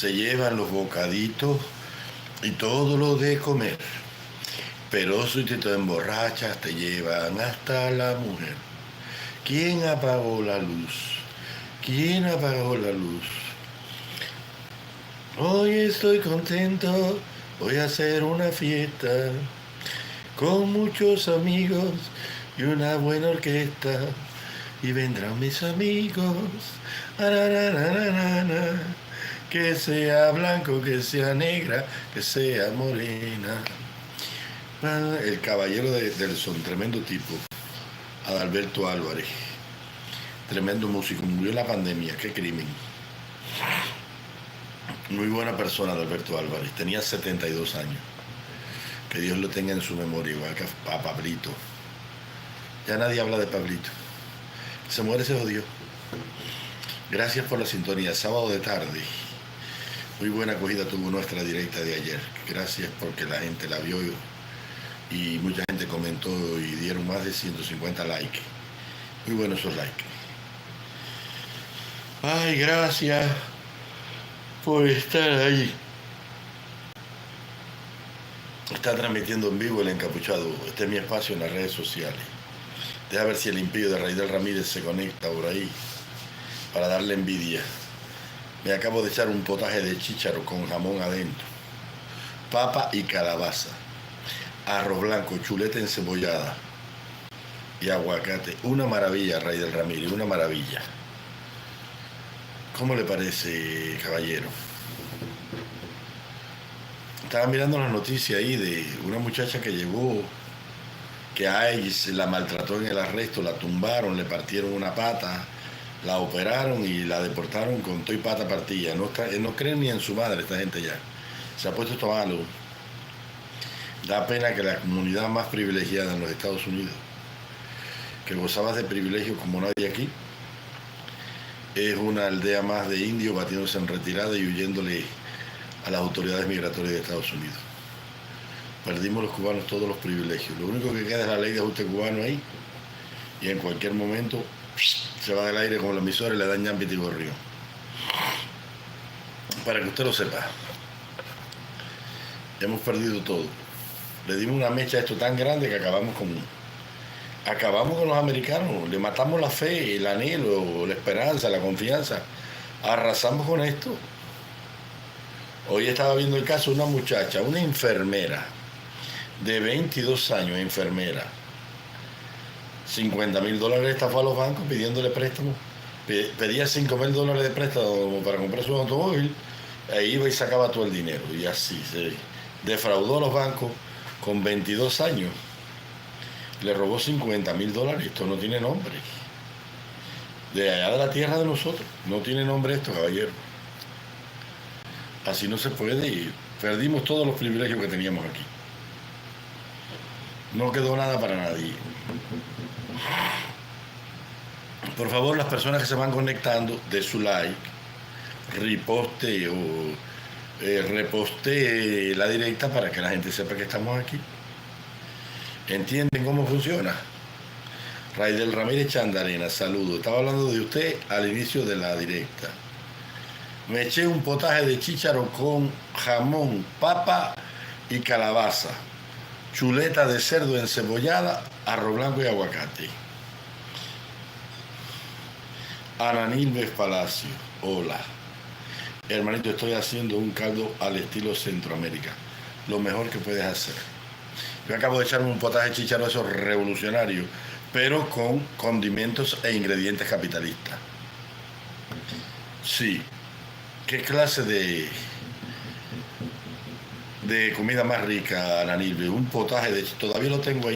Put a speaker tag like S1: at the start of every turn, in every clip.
S1: se llevan los bocaditos y todo lo de comer. Pero si te emborrachas, te llevan hasta la mujer. ¿Quién apagó la luz? ¿Quién apagó la luz? Hoy estoy contento, voy a hacer una fiesta con muchos amigos y una buena orquesta. Y vendrán mis amigos, ararararana, que sea blanco, que sea negra, que sea morena. El caballero del son, tremendo tipo, Adalberto Álvarez, tremendo músico, murió en la pandemia, qué crimen. Muy buena persona Adalberto Álvarez, tenía 72 años. Que Dios lo tenga en su memoria, igual que a Pablito. Ya nadie habla de Pablito. Se muere, se jodió. Gracias por la sintonía, sábado de tarde. Muy buena acogida tuvo nuestra directa de ayer. Gracias porque la gente la vio y mucha gente comentó y dieron más de 150 likes. Muy buenos esos likes. Ay, gracias por estar ahí. Está transmitiendo en vivo El Encapuchado. Este es mi espacio en las redes sociales. Deja ver si el impío de Raidel Ramírez se conecta por ahí para darle envidia. Me acabo de echar un potaje de chícharo con jamón adentro, papa y calabaza, arroz blanco, chuleta encebollada y aguacate. Una maravilla, Raidel Ramírez, una maravilla. ¿Cómo le parece, caballero? Estaba mirando las noticias ahí de una muchacha que llegó, que a ella se la maltrató en el arresto, la tumbaron, le partieron una pata, la operaron y la deportaron con todo y pata partida. No creen ni en su madre esta gente ya. Se ha puesto esto malo. Da pena que la comunidad más privilegiada en los Estados Unidos, que gozaba de privilegios como nadie aquí, es una aldea más de indios batiéndose en retirada y huyéndole a las autoridades migratorias de Estados Unidos. Perdimos los cubanos todos los privilegios. Lo único que queda es la ley de ajuste cubano ahí y en cualquier momento se va del aire como la emisora y le dan ñampiti gorrión. Para que usted lo sepa, hemos perdido todo. Le dimos una mecha a esto tan grande que acabamos con los americanos. Le matamos la fe, el anhelo, la esperanza, la confianza. Arrasamos con esto. Hoy estaba viendo el caso de una muchacha, una enfermera de 22 años, enfermera. $50,000 estafó a los bancos pidiéndole préstamo. Pedía $5,000 de préstamo para comprar su automóvil. Ahí iba y sacaba todo el dinero. Y así se defraudó a los bancos con 22 años. Le robó $50,000. Esto no tiene nombre. De allá de la tierra de nosotros. No tiene nombre esto, caballero. Así no se puede y perdimos todos los privilegios que teníamos aquí. No quedó nada para nadie. Por favor, las personas que se van conectando, de su like, reposte o reposte la directa para que la gente sepa que estamos aquí. ¿Entienden cómo funciona? Raidel Ramírez Chandarena, saludo. Estaba hablando de usted al inicio de la directa. Me eché un potaje de chícharo con jamón, papa y calabaza, chuleta de cerdo encebollada, arroz blanco y aguacate. Ananilves Palacio, hola. Hermanito, estoy haciendo un caldo al estilo Centroamérica. Lo mejor que puedes hacer. Yo acabo de echarme un potaje de chícharo, eso revolucionario, pero con condimentos e ingredientes capitalistas. Sí. ¿Qué clase de comida más rica, Ananilve? Un potaje de... Todavía lo tengo ahí,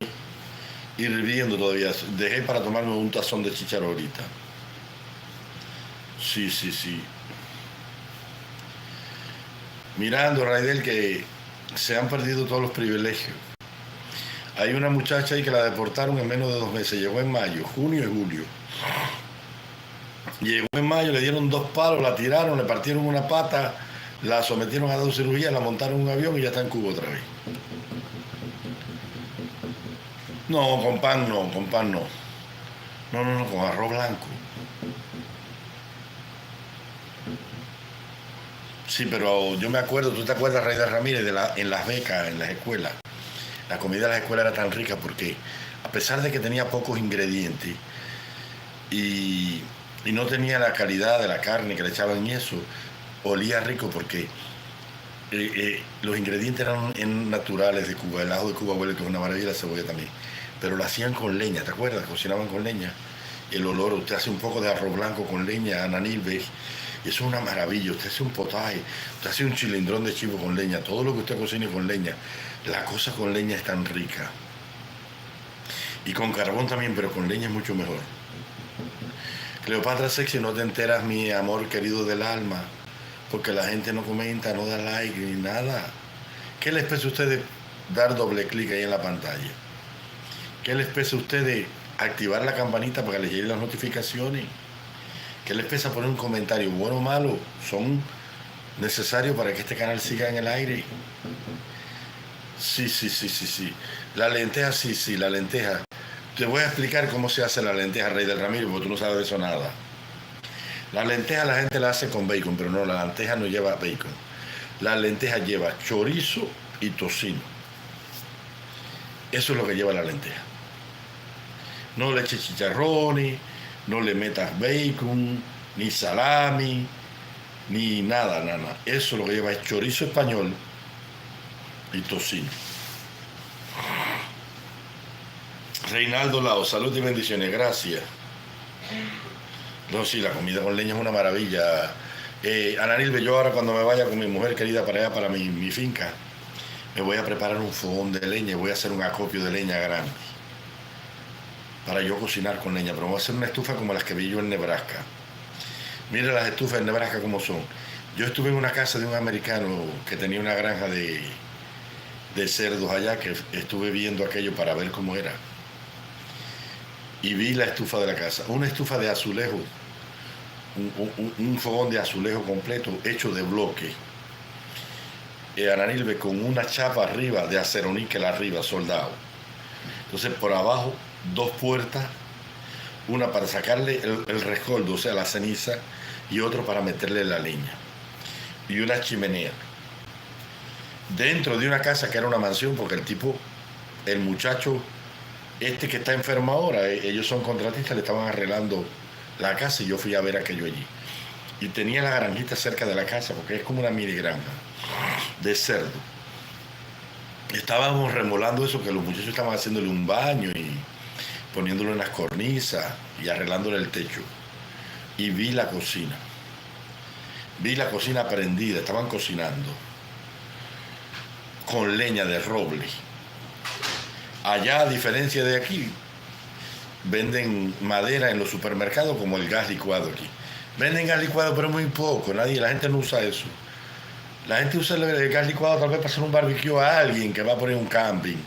S1: hirviendo todavía. Dejé para tomarme un tazón de chícharo ahorita. Sí. Mirando, Raidel, que se han perdido todos los privilegios. Hay una muchacha ahí que la deportaron en menos de 2 meses. Llegó en mayo, junio y julio. Llegó en mayo, le dieron 2 palos, la tiraron, le partieron una pata, la sometieron a 2 cirugías, la montaron en un avión y ya está en Cuba otra vez. No, con pan no. No, con arroz blanco. Sí, pero yo me acuerdo, ¿tú te acuerdas, Reyes Ramírez, en las becas, en las escuelas? La comida de las escuelas era tan rica porque, a pesar de que tenía pocos ingredientes y, y no tenía la calidad de la carne que le echaban y eso, olía rico porque los ingredientes eran naturales de Cuba. El ajo de Cuba huele que es una maravilla, la cebolla también. Pero lo hacían con leña, ¿te acuerdas? Cocinaban con leña. El olor, usted hace un poco de arroz blanco con leña, ananilbe, y eso es una maravilla. Usted hace un potaje, usted hace un chilindrón de chivo con leña, todo lo que usted cocine con leña, la cosa con leña es tan rica. Y con carbón también, pero con leña es mucho mejor. Cleopatra Sexy, no te enteras, mi amor querido del alma, porque la gente no comenta, no da like ni nada. ¿Qué les pesa a ustedes dar doble clic ahí en la pantalla? ¿Qué les pesa a ustedes activar la campanita para que les lleguen las notificaciones? ¿Qué les pesa poner un comentario bueno o malo? Son necesarios para que este canal siga en el aire. Sí, sí, sí, sí, sí. La lenteja, sí, sí, la lenteja. Te voy a explicar cómo se hace la lenteja, Rey del Ramiro, porque tú no sabes de eso nada. La lenteja la gente la hace con bacon, pero no, la lenteja no lleva bacon. La lenteja lleva chorizo y tocino. Eso es lo que lleva la lenteja. No le eches chicharrones, no le metas bacon, ni salami, ni nada, nada. Eso lo que lleva es chorizo español y tocino. Reinaldo Lao, salud y bendiciones, gracias. No, sí, la comida con leña es una maravilla. Ananilbe, yo ahora cuando me vaya con mi mujer querida para allá, para mi finca, me voy a preparar un fogón de leña y voy a hacer un acopio de leña grande para yo cocinar con leña, pero voy a hacer una estufa como las que vi yo en Nebraska. Mire las estufas en Nebraska como son. Yo estuve en una casa de un americano que tenía una granja de cerdos allá, que estuve viendo aquello para ver cómo era. Y vi la estufa de la casa, una estufa de azulejo, un fogón de azulejo completo hecho de bloque. Ananilbe con una chapa arriba de aceroníquel arriba, soldado. Entonces por abajo, dos puertas, una para sacarle el rescoldo, o sea, la ceniza, y otro para meterle la leña. Y una chimenea. Dentro de una casa que era una mansión, porque el muchacho, este que está enfermo ahora, ellos son contratistas, le estaban arreglando la casa y yo fui a ver aquello allí. Y tenía la granjita cerca de la casa, porque es como una mini granja de cerdo. Estábamos remolando eso, que los muchachos estaban haciéndole un baño y poniéndolo en las cornisas y arreglándole el techo. Y vi la cocina. Vi la cocina prendida, estaban cocinando con leña de roble. Allá, a diferencia de aquí, venden madera en los supermercados como el gas licuado aquí. Venden gas licuado, pero muy poco, la gente no usa eso. La gente usa el gas licuado tal vez para hacer un barbecue a alguien que va a poner un camping.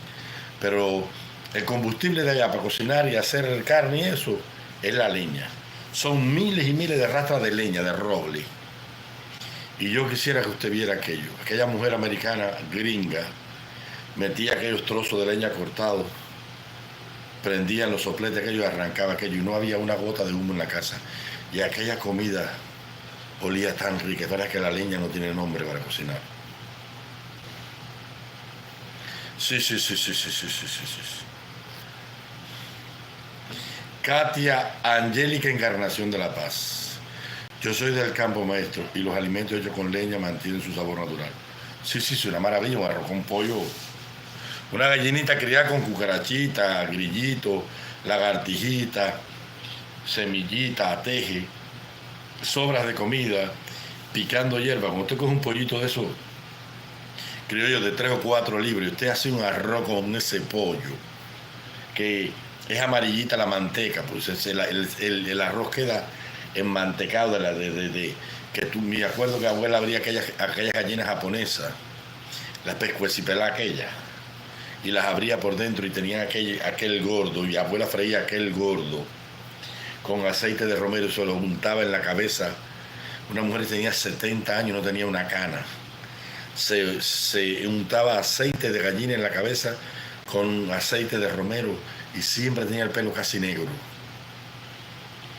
S1: Pero el combustible de allá para cocinar y hacer carne y eso es la leña. Son miles y miles de rastras de leña, de roble. Y yo quisiera que usted viera aquello. Aquella mujer americana gringa metía aquellos trozos de leña cortados, prendían los sopletes aquello y arrancaba aquello. Y no había una gota de humo en la casa. Y aquella comida olía tan rica. Es verdad que la leña no tiene nombre para cocinar. Sí, sí, sí, sí, sí, sí, sí, sí, sí. Katia Angélica Encarnación de la Paz. Yo soy del campo, maestro, y los alimentos hechos con leña mantienen su sabor natural. Sí, sí, sí, una maravilla, un arroz con pollo, una gallinita criada con cucarachita, grillito, lagartijita, semillita, ateje, sobras de comida, picando hierba. Cuando usted coge un pollito de esos criollos de 3 o 4 libras, y usted hace un arroz con ese pollo, que es amarillita la manteca, pues el arroz queda enmantecado que tú, me acuerdo que abuela abría aquellas gallinas japonesas, las pescuecipelá aquellas, y las abría por dentro y tenían aquel gordo, y abuela freía aquel gordo con aceite de romero y se lo untaba en la cabeza. Una mujer que tenía 70 años, no tenía una cana. Se untaba aceite de gallina en la cabeza con aceite de romero y siempre tenía el pelo casi negro.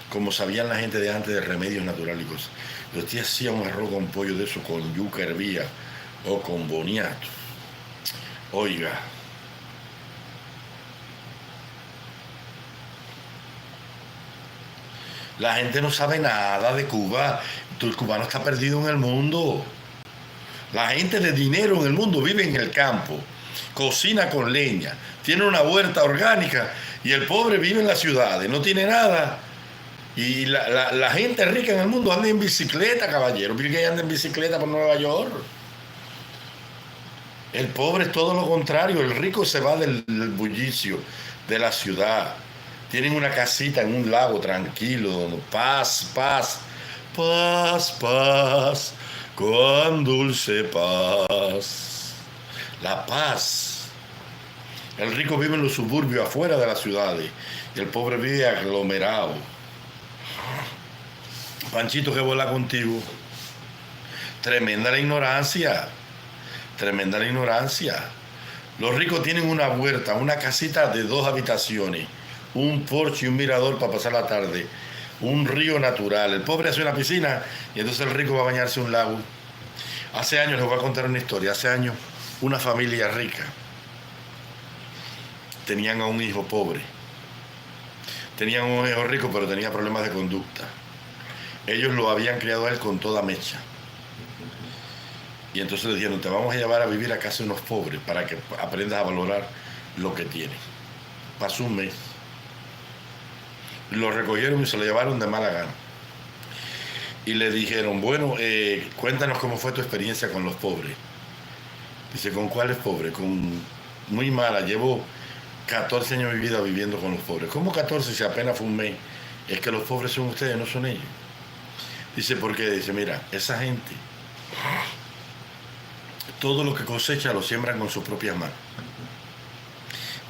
S1: como sabían la gente de antes de remedios naturales y cosas. Yo te hacía un arroz con pollo de eso, con yuca hervía o con boniato. Oiga, la gente no sabe nada de Cuba. El cubano está perdido en el mundo. La gente de dinero en el mundo vive en el campo, cocina con leña, tiene una huerta orgánica y el pobre vive en las ciudades, no tiene nada. Y la gente rica en el mundo anda en bicicleta, caballero. ¿Por qué anda en bicicleta por Nueva York? El pobre es todo lo contrario. El rico se va del bullicio de la ciudad. Tienen una casita en un lago tranquilo. Paz, paz. Paz, paz. Con dulce paz. La paz. El rico vive en los suburbios, afuera de las ciudades. Y el pobre vive aglomerado. Panchito, que vuela contigo. Tremenda la ignorancia. Tremenda la ignorancia. Los ricos tienen una huerta, una casita de 2 habitaciones, un porche y un mirador para pasar la tarde, un río natural. El pobre hace una piscina y entonces el rico va a bañarse en un lago. Hace años, les voy a contar una historia. Hace años, una familia rica tenían a un hijo pobre. Tenían un hijo rico, pero tenía problemas de conducta. Ellos lo habían criado a él con toda mecha. Y entonces le dijeron, te vamos a llevar a vivir a casa de unos pobres para que aprendas a valorar lo que tienes. Pasó un mes. Lo recogieron y se lo llevaron de mala gana. Y le dijeron, bueno, cuéntanos cómo fue tu experiencia con los pobres. Dice, ¿con cuáles pobres? Con muy mala. Llevo 14 años de mi vida viviendo con los pobres. ¿Cómo 14 si apenas fue un mes? Es que los pobres son ustedes, no son ellos. Dice, ¿por qué? Dice, mira, esa gente, todo lo que cosecha lo siembran con sus propias manos.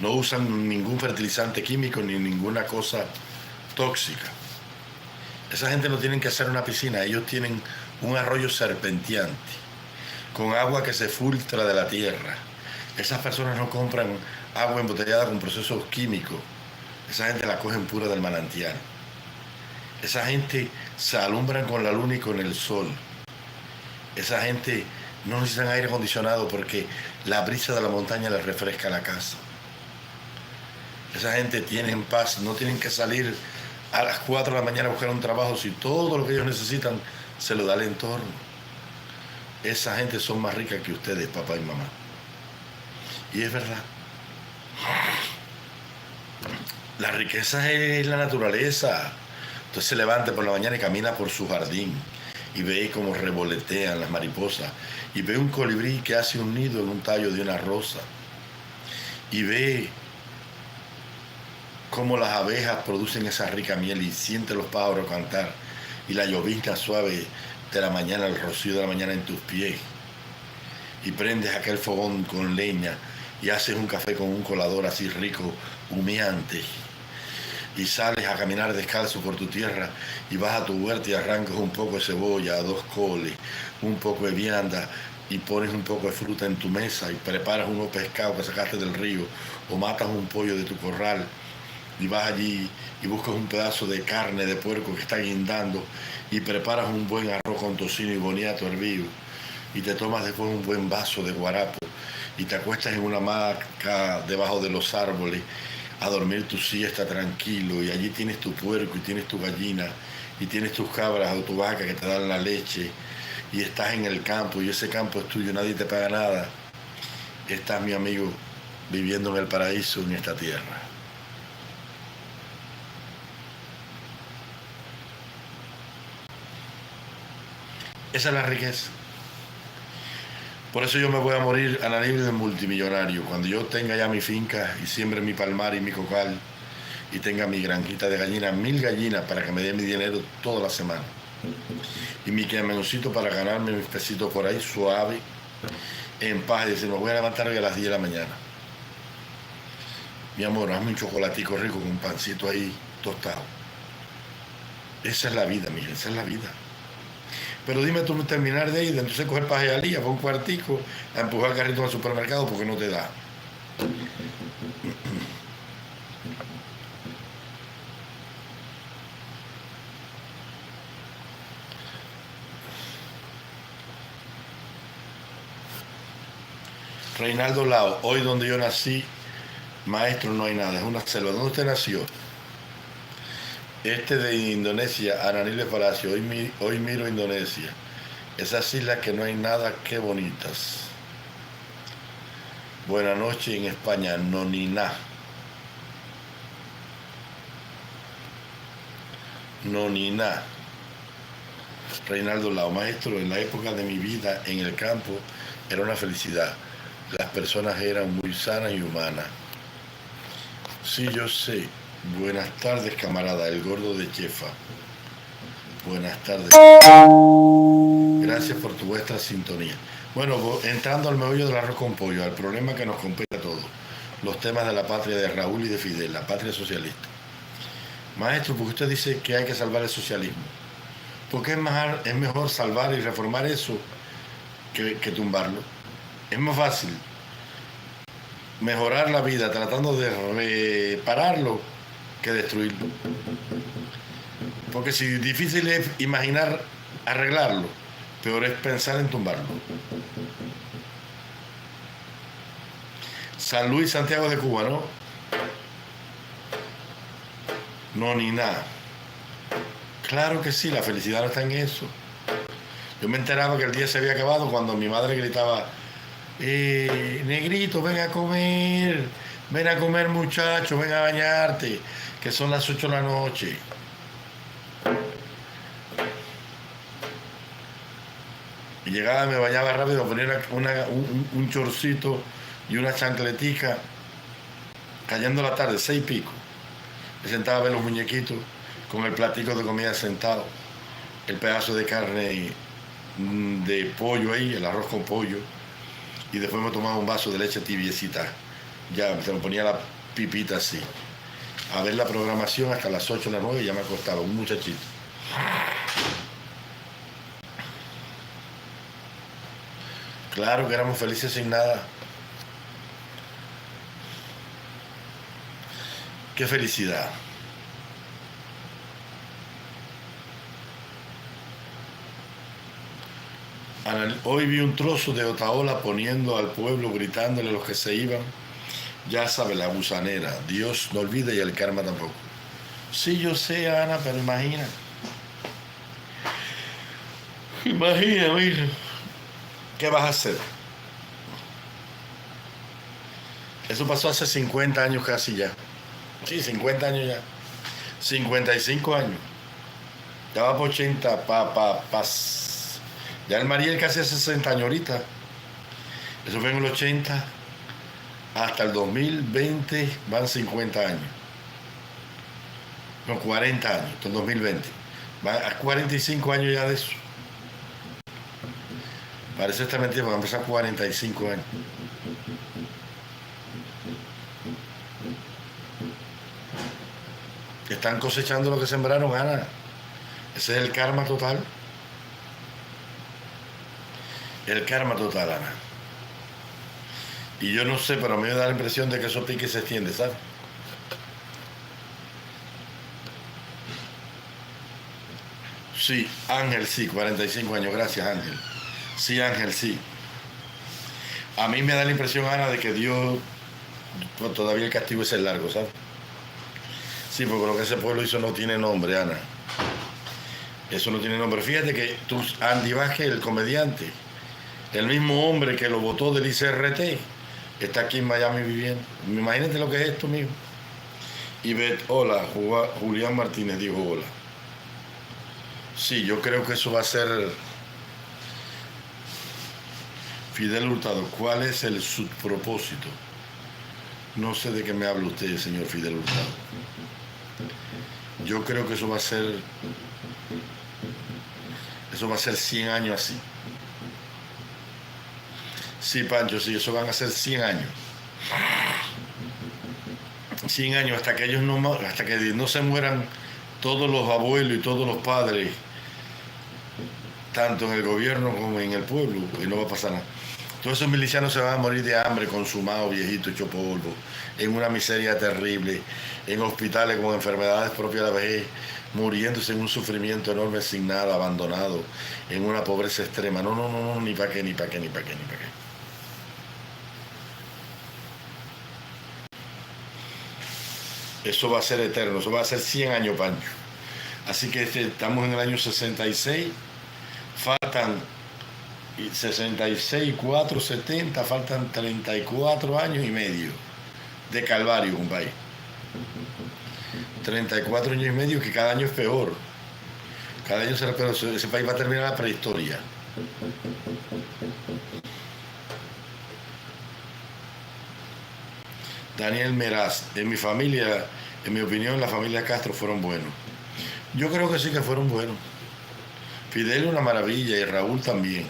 S1: No usan ningún fertilizante químico ni ninguna cosa tóxica. Esa gente no tienen que hacer una piscina, ellos tienen un arroyo serpenteante, con agua que se filtra de la tierra. Esas personas no compran agua embotellada con procesos químicos. Esa gente la cogen pura del manantial. Esa gente se alumbran con la luna y con el sol. Esa gente no necesitan aire acondicionado porque la brisa de la montaña les refresca la casa. Esa gente tiene paz, no tienen que salir a las 4 de la mañana a buscar un trabajo si todo lo que ellos necesitan se lo da el entorno. Esa gente son más ricas que ustedes, papá y mamá. Y es verdad. La riqueza es la naturaleza. Entonces se levanta por la mañana y camina por su jardín y ve cómo revolotean las mariposas y ve un colibrí que hace un nido en un tallo de una rosa y ve cómo las abejas producen esa rica miel y siente los pájaros cantar y la llovizna suave de la mañana, el rocío de la mañana en tus pies y prendes aquel fogón con leña y haces un café con un colador así rico, humeante y sales a caminar descalzo por tu tierra y vas a tu huerta y arrancas un poco de cebolla, 2 coles, un poco de vianda y pones un poco de fruta en tu mesa y preparas unos pescados que sacaste del río o matas un pollo de tu corral y vas allí y buscas un pedazo de carne de puerco que está guindando y preparas un buen arroz con tocino y boniato hervido y te tomas después un buen vaso de guarapo y te acuestas en una hamaca debajo de los árboles a dormir tu siesta tranquilo y allí tienes tu puerco y tienes tu gallina y tienes tus cabras o tu vaca que te dan la leche y estás en el campo y ese campo es tuyo, nadie te paga nada. Estás, mi amigo, viviendo en el paraíso en esta tierra. Esa es la riqueza. Por eso yo me voy a morir a la nivel de multimillonario. Cuando yo tenga ya mi finca y siembre mi palmar y mi cocal y tenga mi granjita de gallinas, 1000 gallinas para que me dé mi dinero toda la semana. Y mi camioncito para ganarme mis pesitos por ahí suave, en paz. Y decir, me voy a levantar hoy a las 10 de la mañana. Mi amor, hazme un chocolatico rico con un pancito ahí tostado. Esa es la vida, mija, esa es la vida. Pero dime tú terminar de ir, de entonces coger pajealía por un cuartico, a empujar el carrito al supermercado porque no te da. Reinaldo Lao, hoy donde yo nací, maestro, no hay nada, es una selva. ¿Dónde usted nació? Este de Indonesia, Ananiles Palacio, hoy miro Indonesia. Esas islas que no hay nada, qué bonitas. Buenas noches en España, Noniná. Noniná. Reinaldo Lao, maestro, en la época de mi vida en el campo era una felicidad. Las personas eran muy sanas y humanas. Sí, yo sé. Buenas tardes, camarada, el gordo de Chefa. Buenas tardes. Gracias por tu vuestra sintonía. Bueno, entrando al meollo del arroz con pollo, al problema que nos compete a todos, los temas de la patria de Raúl y de Fidel, la patria socialista. Maestro, porque usted dice que hay que salvar el socialismo. Porque es mejor salvar y reformar eso que tumbarlo. Es más fácil mejorar la vida tratando de repararlo que destruirlo. Porque si difícil es imaginar arreglarlo, peor es pensar en tumbarlo. San Luis, Santiago de Cuba, ¿no? No, ni nada. Claro que sí, la felicidad no está en eso. Yo me enteraba que el día se había acabado cuando mi madre gritaba, negrito, ven a comer muchacho, ven a bañarte, que son las 8 de la noche. Y llegaba, me bañaba rápido, ponía un chorcito y una chancletica, cayendo la tarde, 6 y pico. Me sentaba a ver los muñequitos con el platico de comida sentado, el pedazo de carne de pollo ahí, el arroz con pollo, y después me tomaba un vaso de leche tibiecita, ya se me ponía la pipita así, a ver la programación hasta las 8 o las 9 y ya me acostaba, un muchachito. Claro que éramos felices sin nada. ¡Qué felicidad! Hoy vi un trozo de Otaola poniendo al pueblo, gritándole a los que se iban. Ya sabe, la gusanera. Dios no olvida y el karma tampoco. Sí, yo sé, Ana, pero imagina. Imagina, mira. ¿Qué vas a hacer? Eso pasó hace 50 años casi ya. Sí, 50 años ya. 55 años. Ya va por 80, ya el Mariel casi hace 60 años ahorita. Eso fue en el 80. Hasta el 2020 van 50 años. No, 40 años, hasta el 2020. Van a 45 años ya de eso. Parece esta mentira, van a empezar 45 años. Están cosechando lo que sembraron, Ana. Ese es el karma total. El karma total, Ana. Y yo no sé, pero a mí me da la impresión de que eso pique y se extiende, ¿sabes? Sí, Ángel, sí, 45 años. Gracias, Ángel. Sí, Ángel, sí. A mí me da la impresión, Ana, de que Dios, pues, todavía el castigo es largo, ¿sabes? Sí, porque lo que ese pueblo hizo no tiene nombre, Ana. Eso no tiene nombre. Fíjate que Andy Vázquez, el comediante, el mismo hombre que lo votó del ICRT, está aquí en Miami viviendo. Imagínate lo que es esto, mijo. Ivette, hola. Julián Martínez dijo hola. Sí, yo creo que eso va a ser... Fidel Hurtado, ¿cuál es el subpropósito? No sé de qué me habla usted, señor Fidel Hurtado. Yo creo que eso va a ser 100 años así. Sí, Pancho, sí, eso van a ser 100 años. 100 años hasta que no se mueran todos los abuelos y todos los padres, tanto en el gobierno como en el pueblo, y no va a pasar nada. Todos esos milicianos se van a morir de hambre, consumados, viejitos, hecho polvo, en una miseria terrible, en hospitales con enfermedades propias de la vejez, muriéndose en un sufrimiento enorme sin nada, abandonado, en una pobreza extrema. No, ni para qué. Eso va a ser eterno, eso va a ser 100 años, Pancho. Así que estamos en el año 66, faltan 66, 4, 70, faltan 34 años y medio de calvario, compadre. 34 años y medio que cada año es peor. Cada año será peor. Ese país va a terminar la prehistoria. Daniel Meraz, en mi familia, en mi opinión, la familia Castro fueron buenos. Yo creo que sí que fueron buenos. Fidel una maravilla y Raúl también.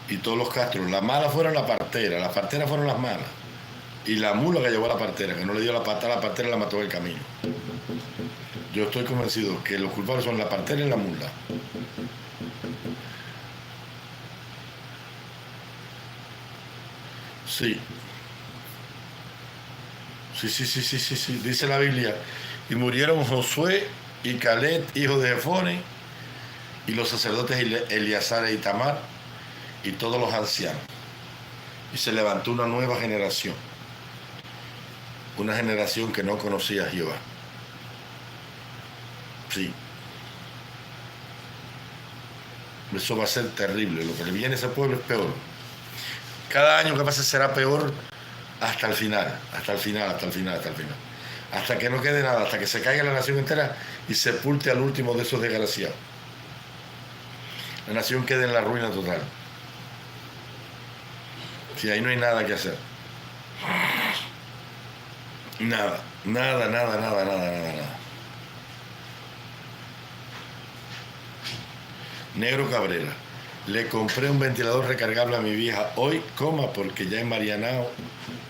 S1: Y todos los Castro. Las malas fueron las parteras fueron las malas. Y la mula que llevó a la partera, que no le dio la pata a la partera, la mató en el camino. Yo estoy convencido que los culpables son la partera y la mula. Sí. Sí. Dice la Biblia. Y murieron Josué y Caleb, hijos de Jefone, y los sacerdotes Eleazar e Itamar, y todos los ancianos. Y se levantó una nueva generación. Una generación que no conocía a Jehová. Sí. Eso va a ser terrible. Lo que le viene a ese pueblo es peor. Cada año que pase será peor hasta el final. Hasta que no quede nada, hasta que se caiga la nación entera y sepulte al último de esos desgraciados. La nación quede en la ruina total. Si ahí no hay nada que hacer. Nada. Negro Cabrera. Le compré un ventilador recargable a mi vieja hoy, porque ya en Marianao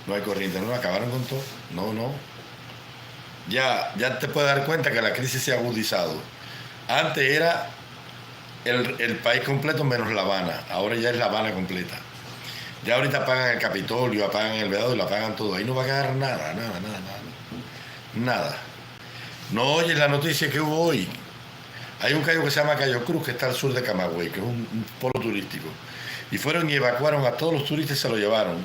S1: no hay corriente. No, acabaron con todo. No. Ya te puedes dar cuenta que la crisis se ha agudizado. Antes era el país completo menos La Habana. Ahora ya es La Habana completa. Ya ahorita apagan el Capitolio, apagan el Vedado y lo apagan todo. Ahí no va a quedar nada. No oyes la noticia que hubo hoy. Hay un cayo que se llama Cayo Cruz, que está al sur de Camagüey, que es un polo turístico. Y fueron y evacuaron a todos los turistas y se lo llevaron.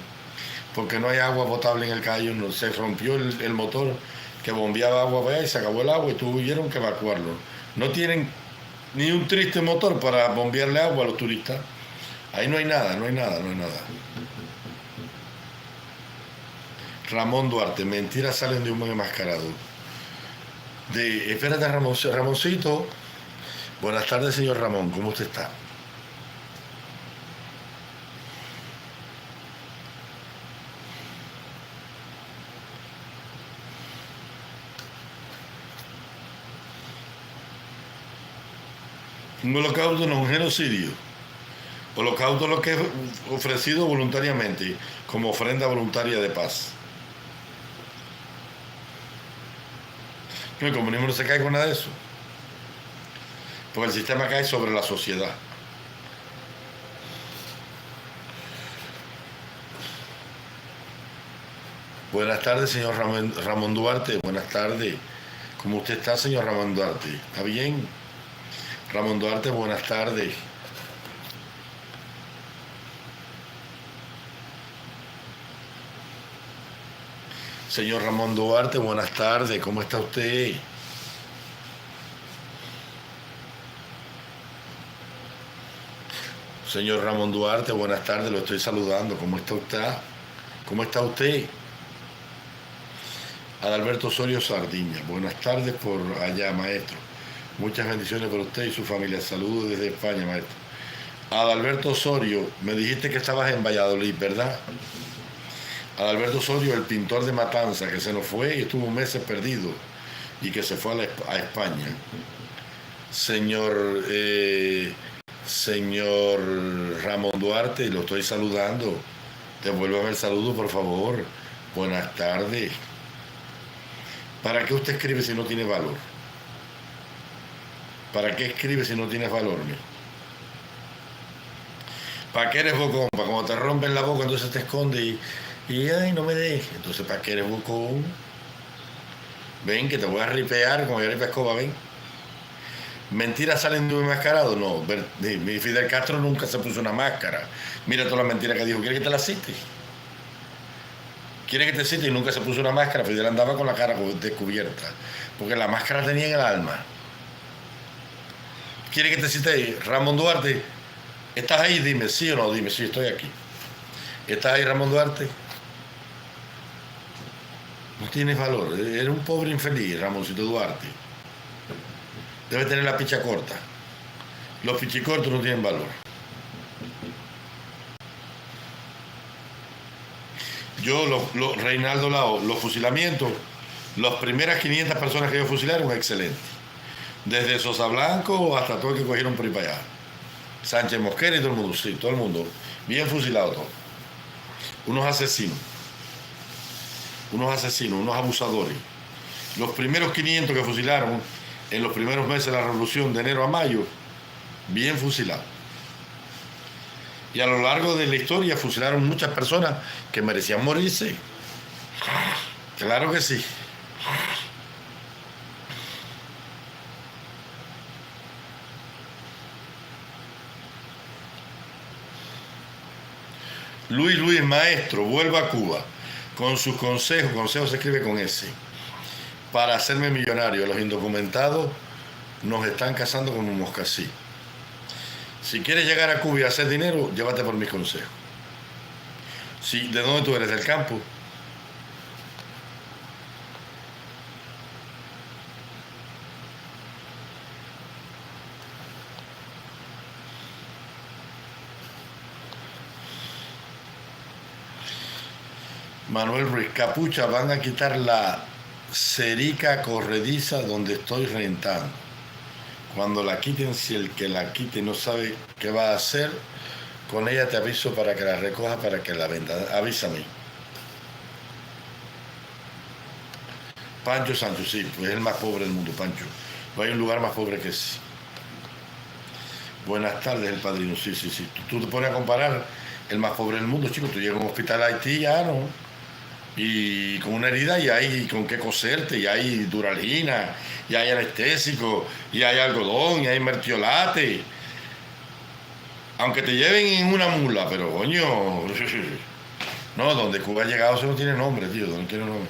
S1: Porque no hay agua potable en el cayo, no, se rompió el motor que bombeaba agua para allá y se acabó el agua y tuvieron que evacuarlo. No tienen ni un triste motor para bombearle agua a los turistas. Ahí no hay nada. Ramón Duarte, mentiras salen de un buen enmascarado. Espérate, Ramoncito. Buenas tardes, señor Ramón, ¿cómo usted está? Un holocausto no es un genocidio. Holocausto es lo que es ofrecido voluntariamente, como ofrenda voluntaria de paz. El comunismo no se cae con nada de eso. Porque el sistema cae sobre la sociedad. Buenas tardes, señor Ramón Duarte. Buenas tardes. ¿Cómo usted está, señor Ramón Duarte? ¿Está bien? Ramón Duarte, buenas tardes. Señor Ramón Duarte, buenas tardes. ¿Cómo está usted? Señor Ramón Duarte, buenas tardes. Lo estoy saludando. ¿Cómo está usted? ¿Cómo está usted? Adalberto Osorio Sardiña. Buenas tardes por allá, maestro. Muchas bendiciones para usted y su familia. Saludos desde España, maestro. Adalberto Osorio, me dijiste que estabas en Valladolid, ¿verdad? Adalberto Osorio, el pintor de Matanza, que se nos fue y estuvo meses perdido y que se fue a España. Señor Ramón Duarte, lo estoy saludando. Devuélvame el saludo, por favor. Buenas tardes. ¿Para qué usted escribe si no tiene valor? ¿Para qué escribe si no tienes valor, mío? ¿Para qué eres bocón? Para cuando te rompen la boca, entonces te escondes y ay, no me dejes. Entonces, ¿para qué eres bocón? Ven, que te voy a ripear como yo ripe escoba, ven. ¿Mentiras salen de un enmascarado? No, mi Fidel Castro nunca se puso una máscara. Mira todas las mentiras que dijo. ¿Quieres que te las cite? Quiere que te cite y nunca se puso una máscara, Fidel andaba con la cara descubierta, porque la máscara tenía en el alma. Quiere que te cite Ramón Duarte, ¿estás ahí? Dime, sí o no, dime, sí, estoy aquí. ¿Estás ahí, Ramón Duarte? No tienes valor, eres un pobre infeliz, Ramoncito Duarte. Debe tener la picha corta. Los pichicortos no tienen valor. Yo, Reinaldo Lao, los fusilamientos, las primeras 500 personas que ellos fusilaron, excelente. Desde Sosa Blanco hasta todo el que cogieron por ahí para allá. Sánchez Mosquera y todo el mundo, sí, todo el mundo. Bien fusilado todo. Unos asesinos, unos abusadores. Los primeros 500 que fusilaron en los primeros meses de la revolución, de enero a mayo, bien fusilados. Y a lo largo de la historia fusilaron muchas personas que merecían morirse. Claro que sí. Luis Maestro, vuelvo a Cuba con sus consejos se escribe con S, para hacerme millonario. Los indocumentados nos están cazando como moscasí. Si quieres llegar a Cuba y hacer dinero, llévate por mis consejos. Si, ¿de dónde tú eres? ¿Del campo? Manuel Ruiz, capucha, van a quitar la cerica corrediza donde estoy rentando. Cuando la quiten, si el que la quite no sabe qué va a hacer, con ella te aviso para que la recoja, para que la venda. Avísame. Pancho Sancho, sí, pues es el más pobre del mundo, Pancho. No hay un lugar más pobre que ese. Buenas tardes, el padrino, sí. Tú te pones a comparar el más pobre del mundo, chico. Tú llegas a un hospital haitiano y con una herida y hay con qué coserte, y hay duralgina, y hay anestésico, y hay algodón, y hay mertiolate. Aunque te lleven en una mula, pero coño. No, donde Cuba ha llegado eso no tiene nombre, tío, no tiene nombre.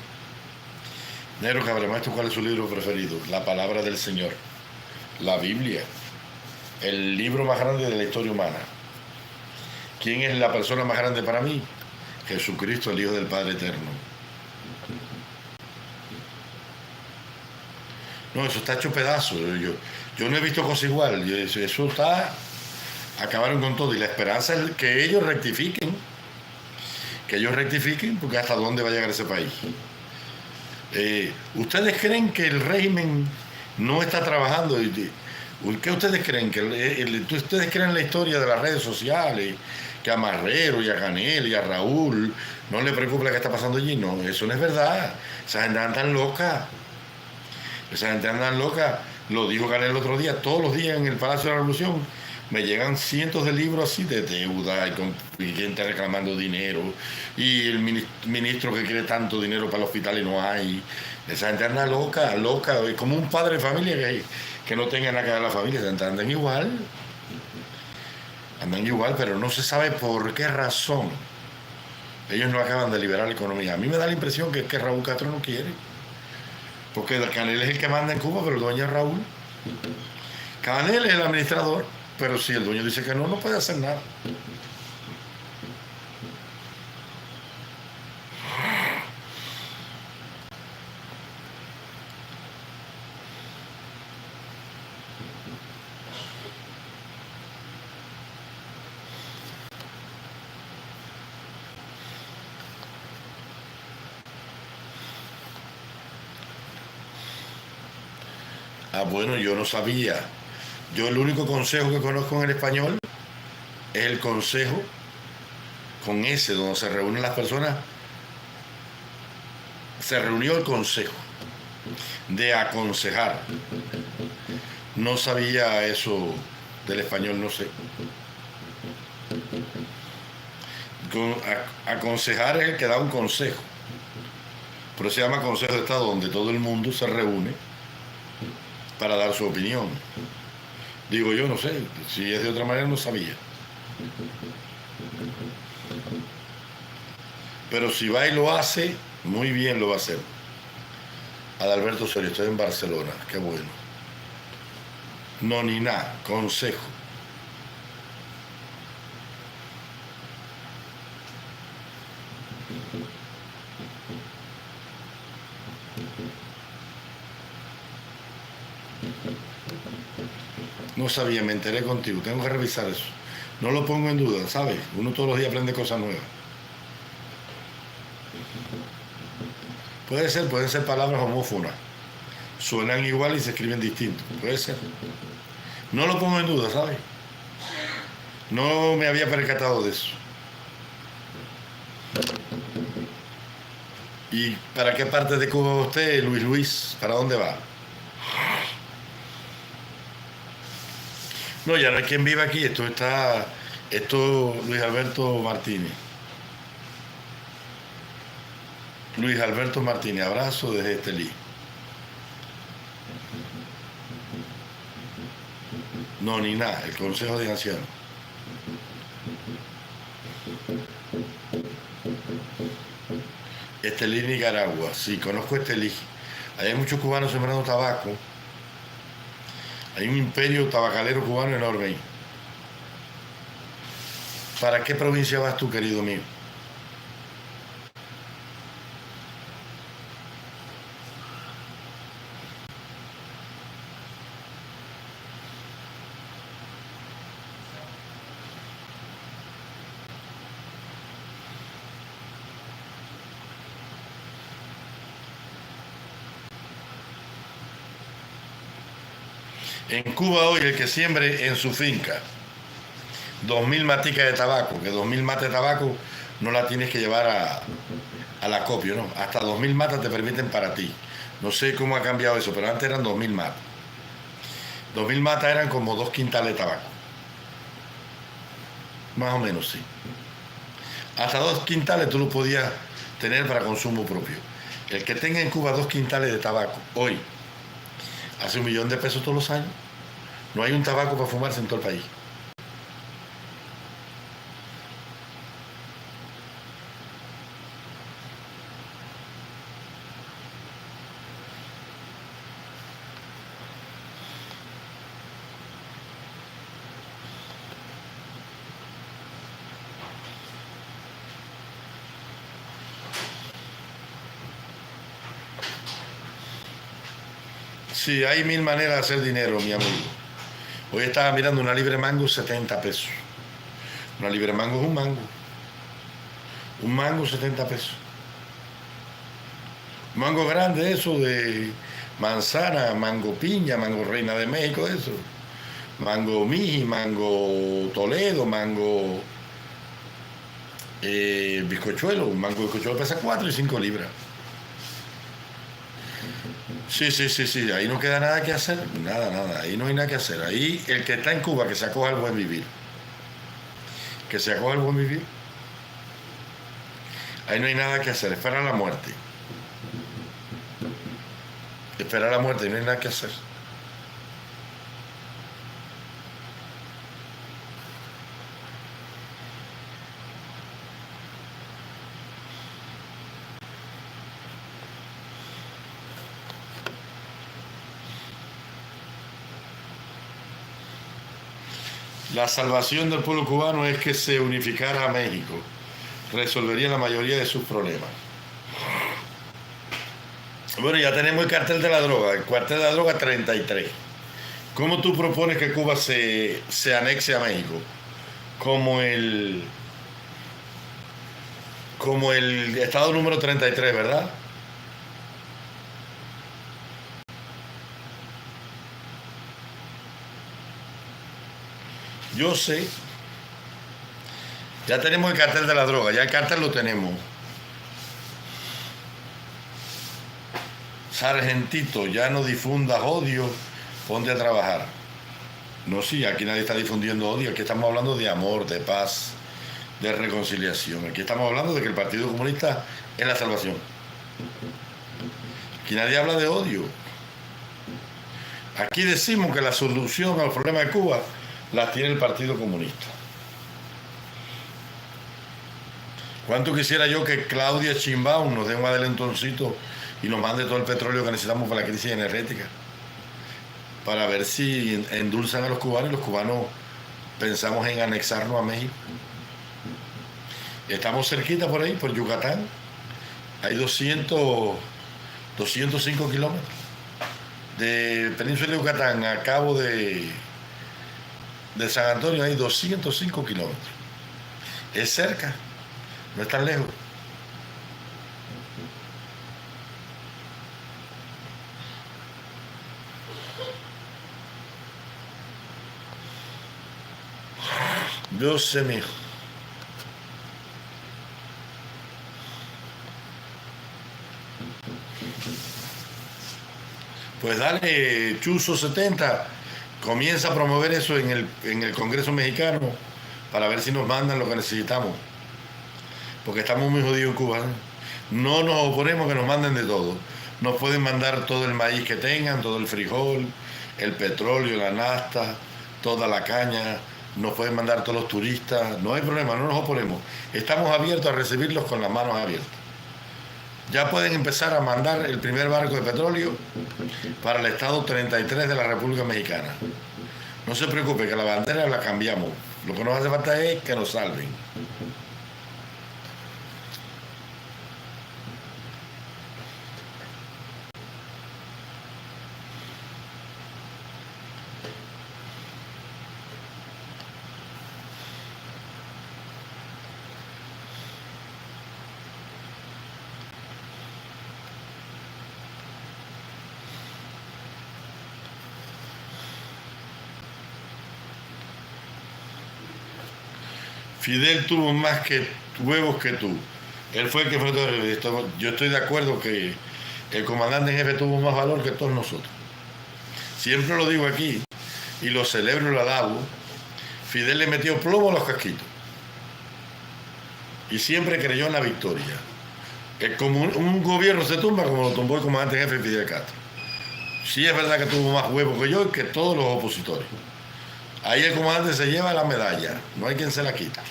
S1: Negro Cabremaestro, ¿cuál es su libro preferido? La palabra del Señor, la Biblia, el libro más grande de la historia humana. ¿Quién es la persona más grande para mí? Jesucristo, el Hijo del Padre Eterno. No, eso está hecho pedazos. Yo no he visto cosa igual. Eso está... Acabaron con todo. Y la esperanza es que ellos rectifiquen. Que ellos rectifiquen, porque hasta dónde va a llegar ese país. ¿Ustedes creen que el régimen no está trabajando? ¿Qué ustedes creen? ¿Ustedes creen la historia de las redes sociales? Que a Marrero y a Canel y a Raúl no le preocupa lo que está pasando allí. No, eso no es verdad. Esa gente anda loca. Esa gente anda loca. Lo dijo Canel el otro día. Todos los días en el Palacio de la Revolución me llegan cientos de libros así de deuda y gente reclamando dinero. Y el ministro que quiere tanto dinero para el hospital y no hay. Esa gente anda loca, loca. Es como un padre de familia que no tenga nada que ver a la familia. Esa gente andan igual. Andan igual, pero no se sabe por qué razón ellos no acaban de liberar la economía. A mí me da la impresión que es que Raúl Castro no quiere. Porque Canel es el que manda en Cuba, pero el dueño es Raúl. Canel es el administrador, pero si el dueño dice que no, no puede hacer nada. Ah, bueno, yo no sabía. Yo el único consejo que conozco en el español es el consejo con ese, donde se reúnen las personas. Se reunió el consejo de aconsejar. No sabía eso del español, no sé. Aconsejar es el que da un consejo. Pero se llama Consejo de Estado, donde todo el mundo se reúne para dar su opinión. Digo yo, no sé, si es de otra manera no sabía. Pero si va y lo hace, muy bien lo va a hacer. Adalberto Soria, estoy en Barcelona, qué bueno. No, ni nada, consejo. No sabía, me enteré contigo, tengo que revisar eso. No lo pongo en duda, ¿sabes? Uno todos los días aprende cosas nuevas. Pueden ser palabras homófonas. Suenan igual y se escriben distinto. Puede ser. No lo pongo en duda, ¿sabes? No me había percatado de eso. ¿Y para qué parte de Cuba va usted, Luis Luis? ¿Para dónde va? No, ya no hay quien viva aquí. Esto Luis Alberto Martínez. Luis Alberto Martínez, abrazo desde Estelí. No, ni nada, el Consejo de Ancianos. Estelí, Nicaragua. Sí, conozco Estelí. Ahí hay muchos cubanos sembrando tabaco. Hay un imperio tabacalero cubano enorme ahí. ¿Para qué provincia vas tú, querido mío? En Cuba hoy el que siembre en su finca 2000 maticas de tabaco, que 2000 matas de tabaco no la tienes que llevar al acopio, ¿no? Hasta 2000 matas te permiten para ti. No sé cómo ha cambiado eso, pero antes eran 2000 matas. 2000 matas eran como 2 quintales de tabaco. Más o menos, sí. Hasta 2 quintales tú lo podías tener para consumo propio. El que tenga en Cuba 2 quintales de tabaco hoy hace $1.000.000 todos los años. No hay un tabaco para fumarse en todo el país. Sí, hay 1000 maneras de hacer dinero, mi amigo. Hoy estaba mirando una libre mango, 70 pesos. Una libre mango es un mango. Un mango, 70 pesos. Mango grande, eso de manzana, mango piña, mango reina de México, eso. Mango Miji, mango Toledo, mango bizcochuelo. Un mango bizcochuelo pesa 4 y 5 libras. Sí, sí, sí, sí, ahí no queda nada que hacer, nada, nada, ahí no hay nada que hacer. Ahí el que está en Cuba, que se acoja al buen vivir, que se acoja al buen vivir, ahí no hay nada que hacer, espera la muerte. Espera la muerte y no hay nada que hacer. La salvación del pueblo cubano es que se unificara a México. Resolvería la mayoría de sus problemas. Bueno, ya tenemos el cartel de la droga, el cuartel de la droga 33. ¿Cómo tú propones que Cuba se anexe a México? Como el, como el estado número 33, ¿verdad? Yo sé. Ya tenemos el cartel de la droga, ya el cartel lo tenemos. Sargentito, ya no difundas odio, ponte a trabajar. No, sí, aquí nadie está difundiendo odio, aquí estamos hablando de amor, de paz, de reconciliación. Aquí estamos hablando de que el Partido Comunista es la salvación. Aquí nadie habla de odio. Aquí decimos que la solución a los problemas de Cuba la tiene el Partido Comunista. ¿Cuánto quisiera yo que Claudia Sheinbaum nos dé un adelantoncito y nos mande todo el petróleo que necesitamos para la crisis energética? Para ver si endulzan a los cubanos y los cubanos pensamos en anexarnos a México. Estamos cerquita por ahí, por Yucatán. Hay 205 kilómetros. De Península de Yucatán a Cabo de San Antonio hay 205 kilómetros. Es cerca, no es tan lejos. Dios mío. Pues dale, Chuzo 70, comienza a promover eso en el Congreso mexicano para ver si nos mandan lo que necesitamos. Porque estamos muy jodidos en Cuba. No nos oponemos que nos manden de todo. Nos pueden mandar todo el maíz que tengan, todo el frijol, el petróleo, la nafta, toda la caña. Nos pueden mandar todos los turistas. No hay problema, no nos oponemos. Estamos abiertos a recibirlos con las manos abiertas. Ya pueden empezar a mandar el primer barco de petróleo para el estado 33 de la República Mexicana. No se preocupe, que la bandera la cambiamos. Lo que nos hace falta es que nos salven. Fidel tuvo más que huevos que tú. Él fue el que fue todo. Yo estoy de acuerdo que el comandante en jefe tuvo más valor que todos nosotros. Siempre lo digo aquí y lo celebro y lo alabo. Fidel le metió plomo a los casquitos y siempre creyó en la victoria. Como un gobierno se tumba como lo tumbó el comandante en jefe Fidel Castro. Sí es verdad que tuvo más huevos que yo y que todos los opositores. Ahí el comandante se lleva la medalla, no hay quien se la quita.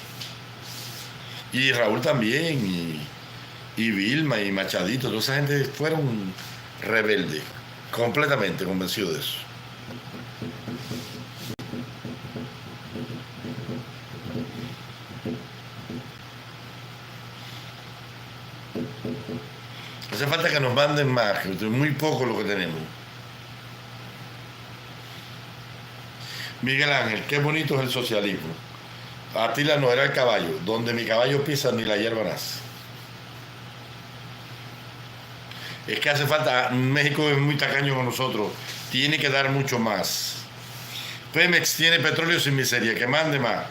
S1: Y Raúl también, y Vilma, y Machadito, toda esa gente fueron rebeldes, completamente convencidos de eso. Hace falta que nos manden más, que es muy poco lo que tenemos. Miguel Ángel, qué bonito es el socialismo. Atila no era el caballo. Donde mi caballo pisa ni la hierba nace. Es que hace falta. México es muy tacaño con nosotros. Tiene que dar mucho más. Pemex tiene petróleo sin miseria. Que mande más.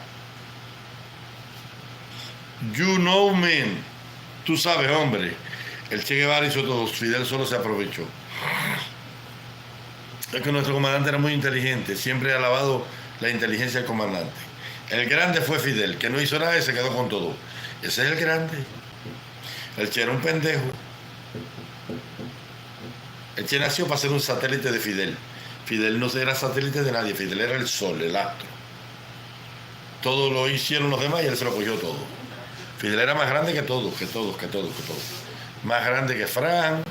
S1: You know man. Tú sabes, hombre. El Che Guevara hizo todo. Fidel solo se aprovechó. Es que nuestro comandante era muy inteligente. Siempre ha alabado la inteligencia del comandante. El grande fue Fidel, que no hizo nada y se quedó con todo. Ese es el grande. El Che era un pendejo. El Che nació para ser un satélite de Fidel. Fidel no era satélite de nadie. Fidel era el sol, el astro. Todo lo hicieron los demás y él se lo cogió todo. Fidel era más grande que todos, que todos. Más grande que Fran,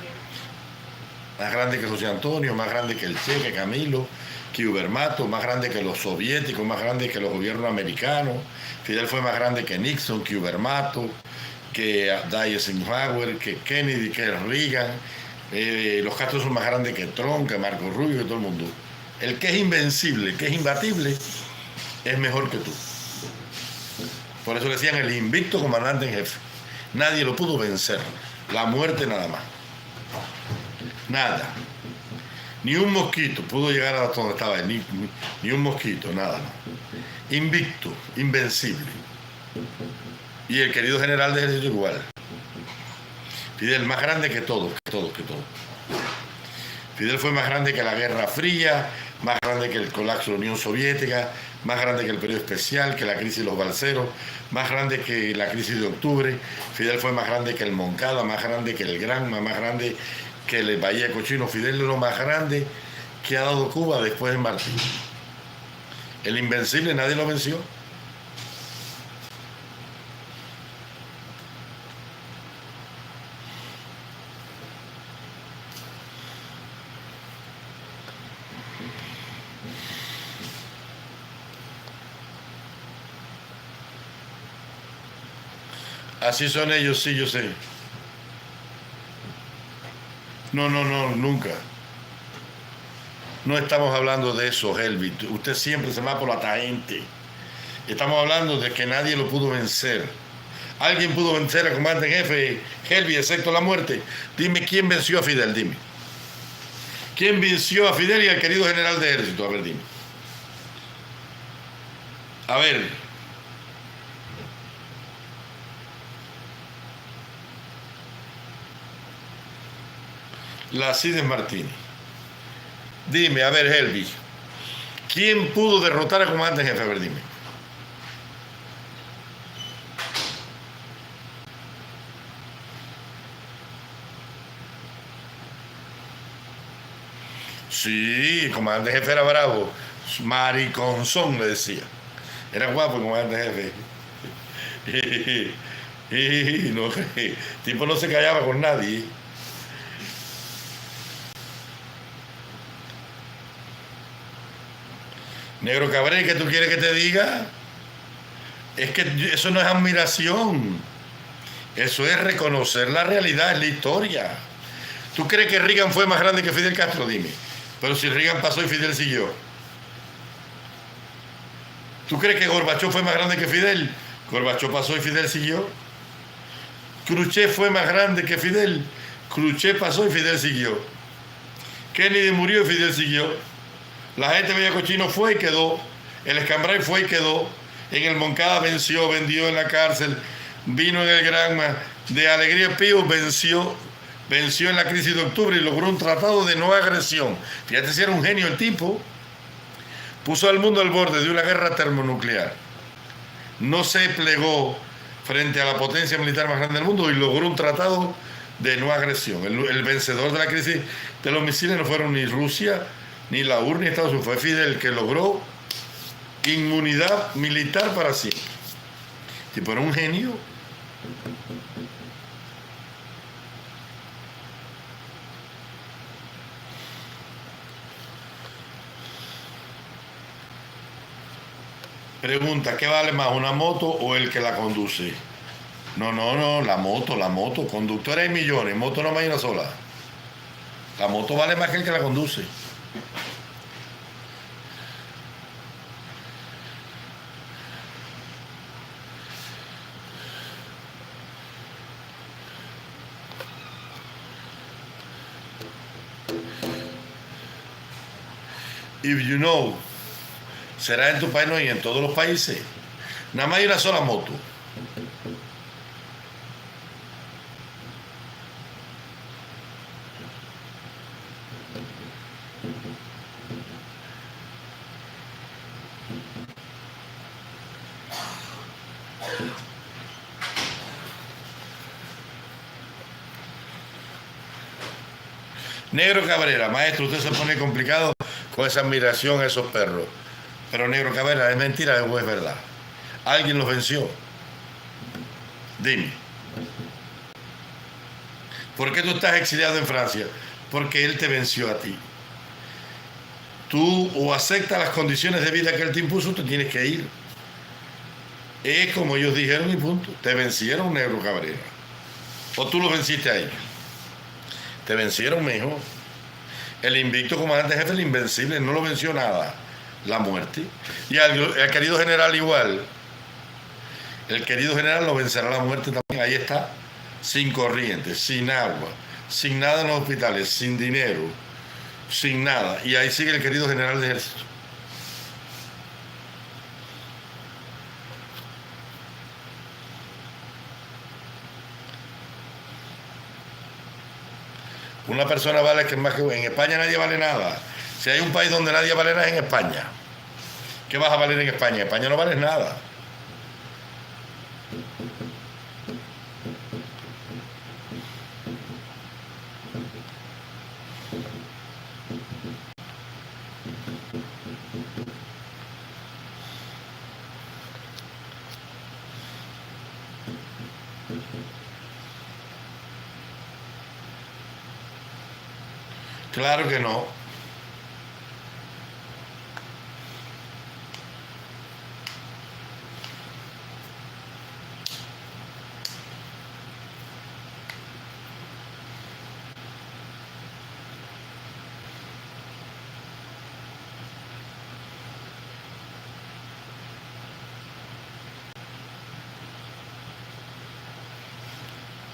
S1: más grande que José Antonio, más grande que el Che, que Camilo, que Ubermato, más grande que los soviéticos, más grande que los gobiernos americanos. Fidel fue más grande que Nixon, que Ubermato, que Eisenhower, que Kennedy, que Reagan. Los Castro son más grandes que Trump, que Marco Rubio, que todo el mundo. El que es invencible, el que es imbatible, es mejor que tú. Por eso le decían el invicto comandante en jefe. Nadie lo pudo vencer. La muerte nada más. Nada. Ni un mosquito pudo llegar a donde estaba él. Ni un mosquito, nada. Invicto, invencible. Y el querido general de ejército igual. Fidel más grande que todos. Fidel fue más grande que la Guerra Fría, más grande que el colapso de la Unión Soviética, más grande que el periodo especial, que la crisis de los balseros, más grande que la crisis de octubre. Fidel fue más grande que el Moncada, más grande que el Granma, más grande que el Bahía de Cochino. Fidel es lo más grande que ha dado Cuba después de Martí. El invencible nadie lo venció. Así son ellos, sí, yo sé. No, no, no, nunca. No estamos hablando de eso, Helvi. Usted siempre se va por la tangente. Estamos hablando de que nadie lo pudo vencer. ¿Alguien pudo vencer al comandante en jefe, Helvi, excepto la muerte? Dime quién venció a Fidel, dime. ¿Quién venció a Fidel y al querido general de ejército? A ver, dime. A ver. La Cides Martínez. Dime, a ver, Helvi. ¿Quién pudo derrotar al comandante en jefe? A ver, dime. Sí, el comandante jefe era bravo. Mariconzón le decía. Era guapo el comandante jefe. No, el tipo no se callaba con nadie. Negro Cabrera, ¿qué tú quieres que te diga? Es que eso no es admiración. Eso es reconocer la realidad, es la historia. ¿Tú crees que Reagan fue más grande que Fidel Castro? Dime. Pero si Reagan pasó y Fidel siguió. ¿Tú crees que Gorbachov fue más grande que Fidel? Gorbachov pasó y Fidel siguió. Khrushchev fue más grande que Fidel. Khrushchev pasó y Fidel siguió. Kennedy murió y Fidel siguió. La gente Bella Cochino fue y quedó. El Escambray fue y quedó. En el Moncada venció, vendió en la cárcel. Vino en el Granma. De Alegría Pío venció. Venció en la crisis de octubre y logró un tratado de no agresión. Fíjate si era un genio el tipo. Puso al mundo al borde de una guerra termonuclear. No se plegó frente a la potencia militar más grande del mundo y logró un tratado de no agresión. El vencedor de la crisis de los misiles no fueron ni Rusia, ni la URSS, ni Estados Unidos. Fue Fidel que logró inmunidad militar para siempre. Tipo, era un genio. Pregunta, ¿qué vale más, una moto o el que la conduce? No, no, no, la moto. Conductores hay millones, moto no hay una sola. La moto vale más que el que la conduce. If you know, será en tu país no y en todos los países. Nada más hay una sola moto. Negro Cabrera, maestro, usted se pone complicado con esa admiración a esos perros. Pero Negro Cabrera, ¿es mentira o es verdad? ¿Alguien los venció? Dime. ¿Por qué tú estás exiliado en Francia? Porque él te venció a ti. Tú o aceptas las condiciones de vida que él te impuso, te tienes que ir. Es como ellos dijeron y punto. Te vencieron, Negro Cabrera. O tú los venciste a ellos. Te vencieron mejor. El invicto comandante jefe, el invencible, no lo venció nada. La muerte. Y al querido general igual. El querido general lo vencerá la muerte también. Ahí está. Sin corriente, sin agua, sin nada en los hospitales, sin dinero, sin nada. Y ahí sigue el querido general de ejército. Una persona vale que más que... En España nadie vale nada. Si hay un país donde nadie vale nada es en España. ¿Qué vas a valer en España? En España no vales nada. Claro que no.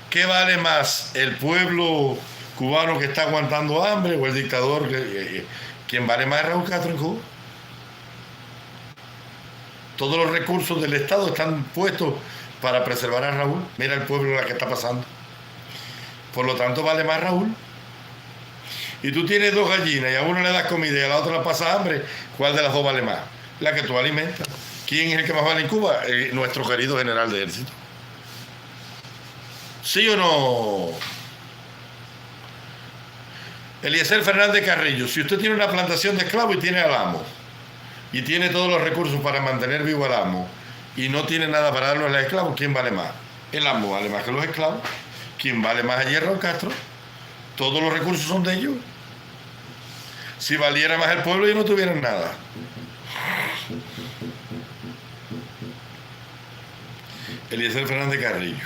S1: ¿Qué vale más, el pueblo cubano que está aguantando hambre o el dictador? ¿Quién vale más es Raúl Castro en Cuba? Todos los recursos del Estado están puestos para preservar a Raúl. Mira el pueblo la que está pasando. Por lo tanto, vale más Raúl. Y tú tienes dos gallinas y a uno le das comida y a la otra le pasa hambre, ¿cuál de las dos vale más? La que tú alimentas. ¿Quién es el que más vale en Cuba? Nuestro querido general de ejército. ¿Sí o no? Eliezer Fernández Carrillo, si usted tiene una plantación de esclavos y tiene al amo, y tiene todos los recursos para mantener vivo al amo, y no tiene nada para darle a los esclavos, ¿quién vale más? El amo vale más que los esclavos. ¿Quién vale más allí es Raúl Castro? Todos los recursos son de ellos. Si valiera más el pueblo, ellos no tuvieran nada. Eliezer Fernández Carrillo.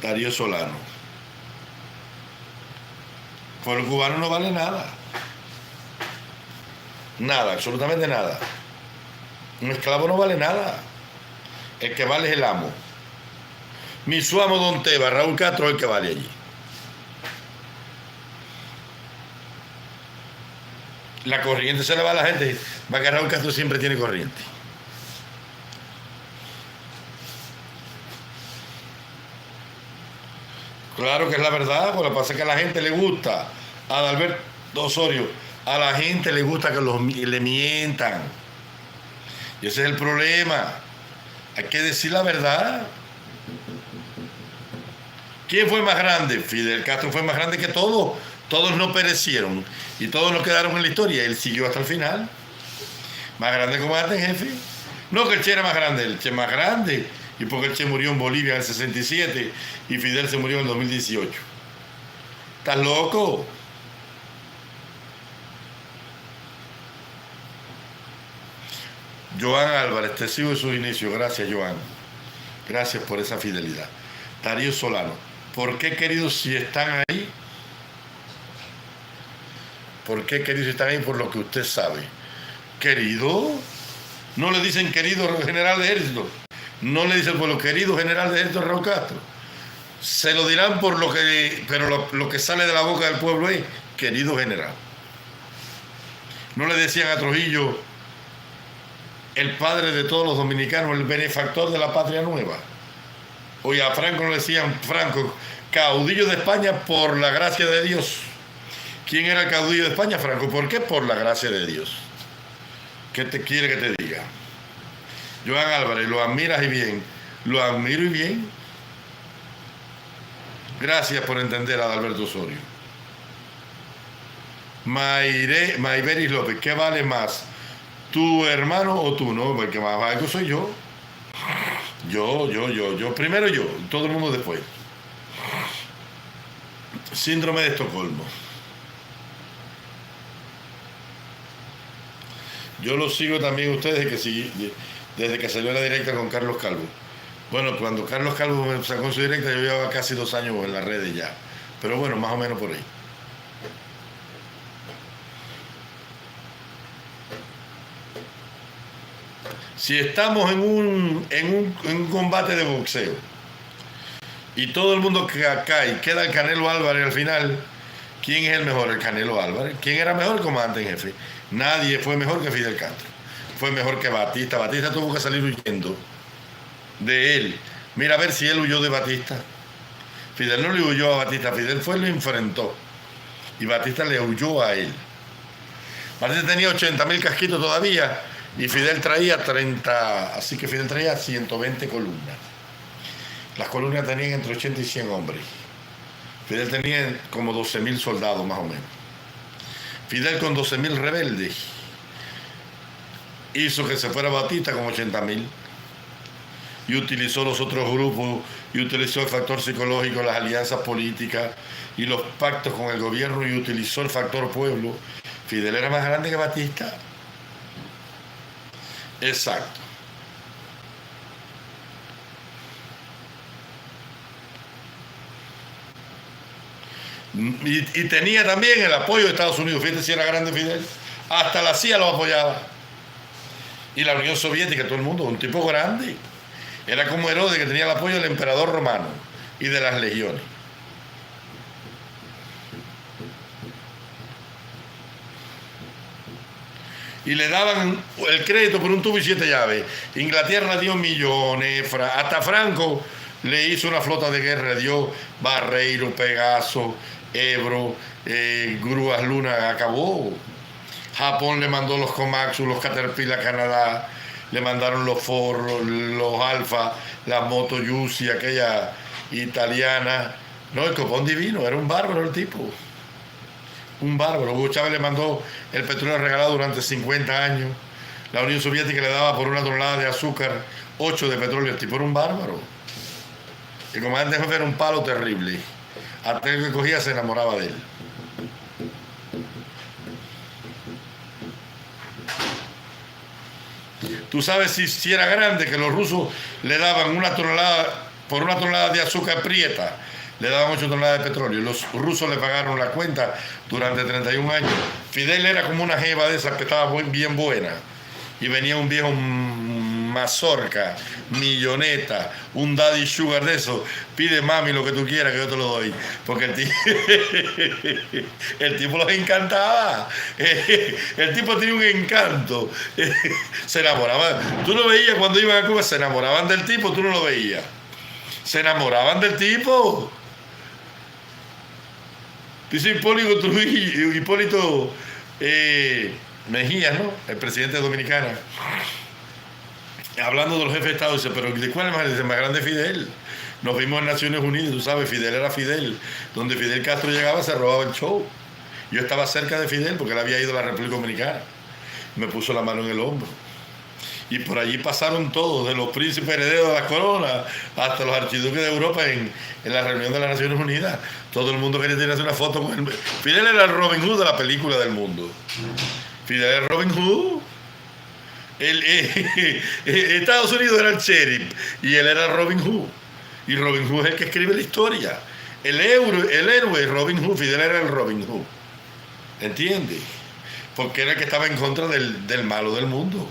S1: Darío Solano. Por el cubano no vale nada. Nada, absolutamente nada. Un esclavo no vale nada. El que vale es el amo. Mi su amo Don Teba, Raúl Castro, es el que vale allí. La corriente se le va a la gente. Va que Raúl Castro siempre tiene corriente. Claro que es la verdad, lo que pasa es que a la gente le gusta, a Adalberto Osorio, a la gente le gusta que le mientan. Y ese es el problema. Hay que decir la verdad. ¿Quién fue más grande? Fidel Castro fue más grande que todos. Todos no perecieron y todos no quedaron en la historia. Él siguió hasta el final. Más grande como comandante en jefe. No que el Che era más grande, el Che más grande. Y porque el Che murió en Bolivia en el 67 y Fidel se murió en el 2018. ¿Estás loco? Joan Álvarez, te sigo en sus inicios. Gracias, Joan. Gracias por esa fidelidad. Darío Solano, ¿por qué, queridos, si están ahí? ¿Por qué, queridos, si están ahí? Por lo que usted sabe. ¿Querido? ¿No le dicen querido general de ejército? ¿No le dicen por lo querido general de ejército Raúl Castro? Se lo dirán por lo que... Pero lo que sale de la boca del pueblo es querido general. ¿No le decían a Trujillo el padre de todos los dominicanos, el benefactor de la patria nueva? Oye, a Franco no le decían Franco, caudillo de España por la gracia de Dios. ¿Quién era el caudillo de España, Franco? ¿Por qué? Por la gracia de Dios. ¿Qué te quiere que te diga? Joan Álvarez, lo admiras y bien. Lo admiro y bien. Gracias por entender a Adalberto Osorio. Mayberis López, ¿qué vale más? ¿Tu hermano o tú? No, porque más algo soy yo. Yo. Primero yo, todo el mundo después. Síndrome de Estocolmo. Yo lo sigo también ustedes desde que salió la directa con Carlos Calvo. Bueno, cuando Carlos Calvo me sacó su directa, yo llevaba casi 2 años en las redes ya. Pero bueno, más o menos por ahí. Si estamos en un combate de boxeo y todo el mundo cae y queda el Canelo Álvarez al final, ¿quién es el mejor? El Canelo Álvarez. ¿Quién era mejor? El comandante en jefe. Nadie fue mejor que Fidel Castro. Fue mejor que Batista. Batista tuvo que salir huyendo de él. Mira a ver si él huyó de Batista. Fidel no le huyó a Batista. Fidel fue y lo enfrentó. Y Batista le huyó a él. Batista tenía 80.000 casquitos todavía y Fidel traía 30. Así que Fidel traía 120 columnas. Las columnas tenían entre 80 y 100 hombres. Fidel tenía como 12.000 soldados más o menos. Fidel con 12.000 rebeldes hizo que se fuera Batista con 80.000 y utilizó los otros grupos y utilizó el factor psicológico, las alianzas políticas y los pactos con el gobierno y utilizó el factor pueblo. Fidel era más grande que Batista. Exacto. Y tenía también el apoyo de Estados Unidos. Fíjate si era grande Fidel. Hasta la CIA lo apoyaba. Y la Unión Soviética, todo el mundo, un tipo grande. Era como Herodes, que tenía el apoyo del emperador romano y de las legiones. Y le daban el crédito por un tubo y 7 llaves. Inglaterra dio millones, hasta Franco le hizo una flota de guerra, dio Barreiro, Pegaso, Ebro, grúas Luna, acabó. Japón le mandó los Komatsu, los Caterpillar a Canadá, le mandaron los Forros, los Alfa, las Moto Guzzi, aquella italiana. No, el copón divino, era un bárbaro el tipo. Un bárbaro. Hugo Chávez le mandó el petróleo regalado durante 50 años. La Unión Soviética le daba por una tonelada de azúcar 8 de petróleo. El tipo era un bárbaro. El comandante jefe era un palo terrible. Hasta el que cogía se enamoraba de él. Tú sabes si era grande que los rusos le daban una tonelada, por una tonelada de azúcar prieta, le daban 8 toneladas de petróleo. Los rusos le pagaron la cuenta durante 31 años. Fidel era como una jeva de esas que estaba bien buena. Y venía un viejo mazorca, milloneta, un daddy sugar de eso. Pide mami lo que tú quieras que yo te lo doy. Porque el tipo los encantaba. El tipo tenía un encanto. Se enamoraban. Tú lo veías cuando iban a Cuba, se enamoraban del tipo, tú no lo veías. Se enamoraban del tipo. Dice Hipólito Mejía, ¿no? El presidente de Dominicana. Hablando de los jefes de Estado, dice, pero ¿de cuál es más? Dice, más grande Fidel. Nos vimos en Naciones Unidas, tú sabes, Fidel era Fidel. Donde Fidel Castro llegaba se robaba el show. Yo estaba cerca de Fidel porque él había ido a la República Dominicana. Me puso la mano en el hombro. Y por allí pasaron todos, de los príncipes herederos de la corona hasta los archiduques de Europa en la reunión de las Naciones Unidas. Todo el mundo quería tirarse una foto con él. Fidel era el Robin Hood de la película del mundo. Fidel era el Robin Hood. Estados Unidos era el sheriff y él era Robin Hood. Y Robin Hood es el que escribe la historia. El héroe Robin Hood, Fidel era el Robin Hood. ¿Entiendes? Porque era el que estaba en contra del malo del mundo.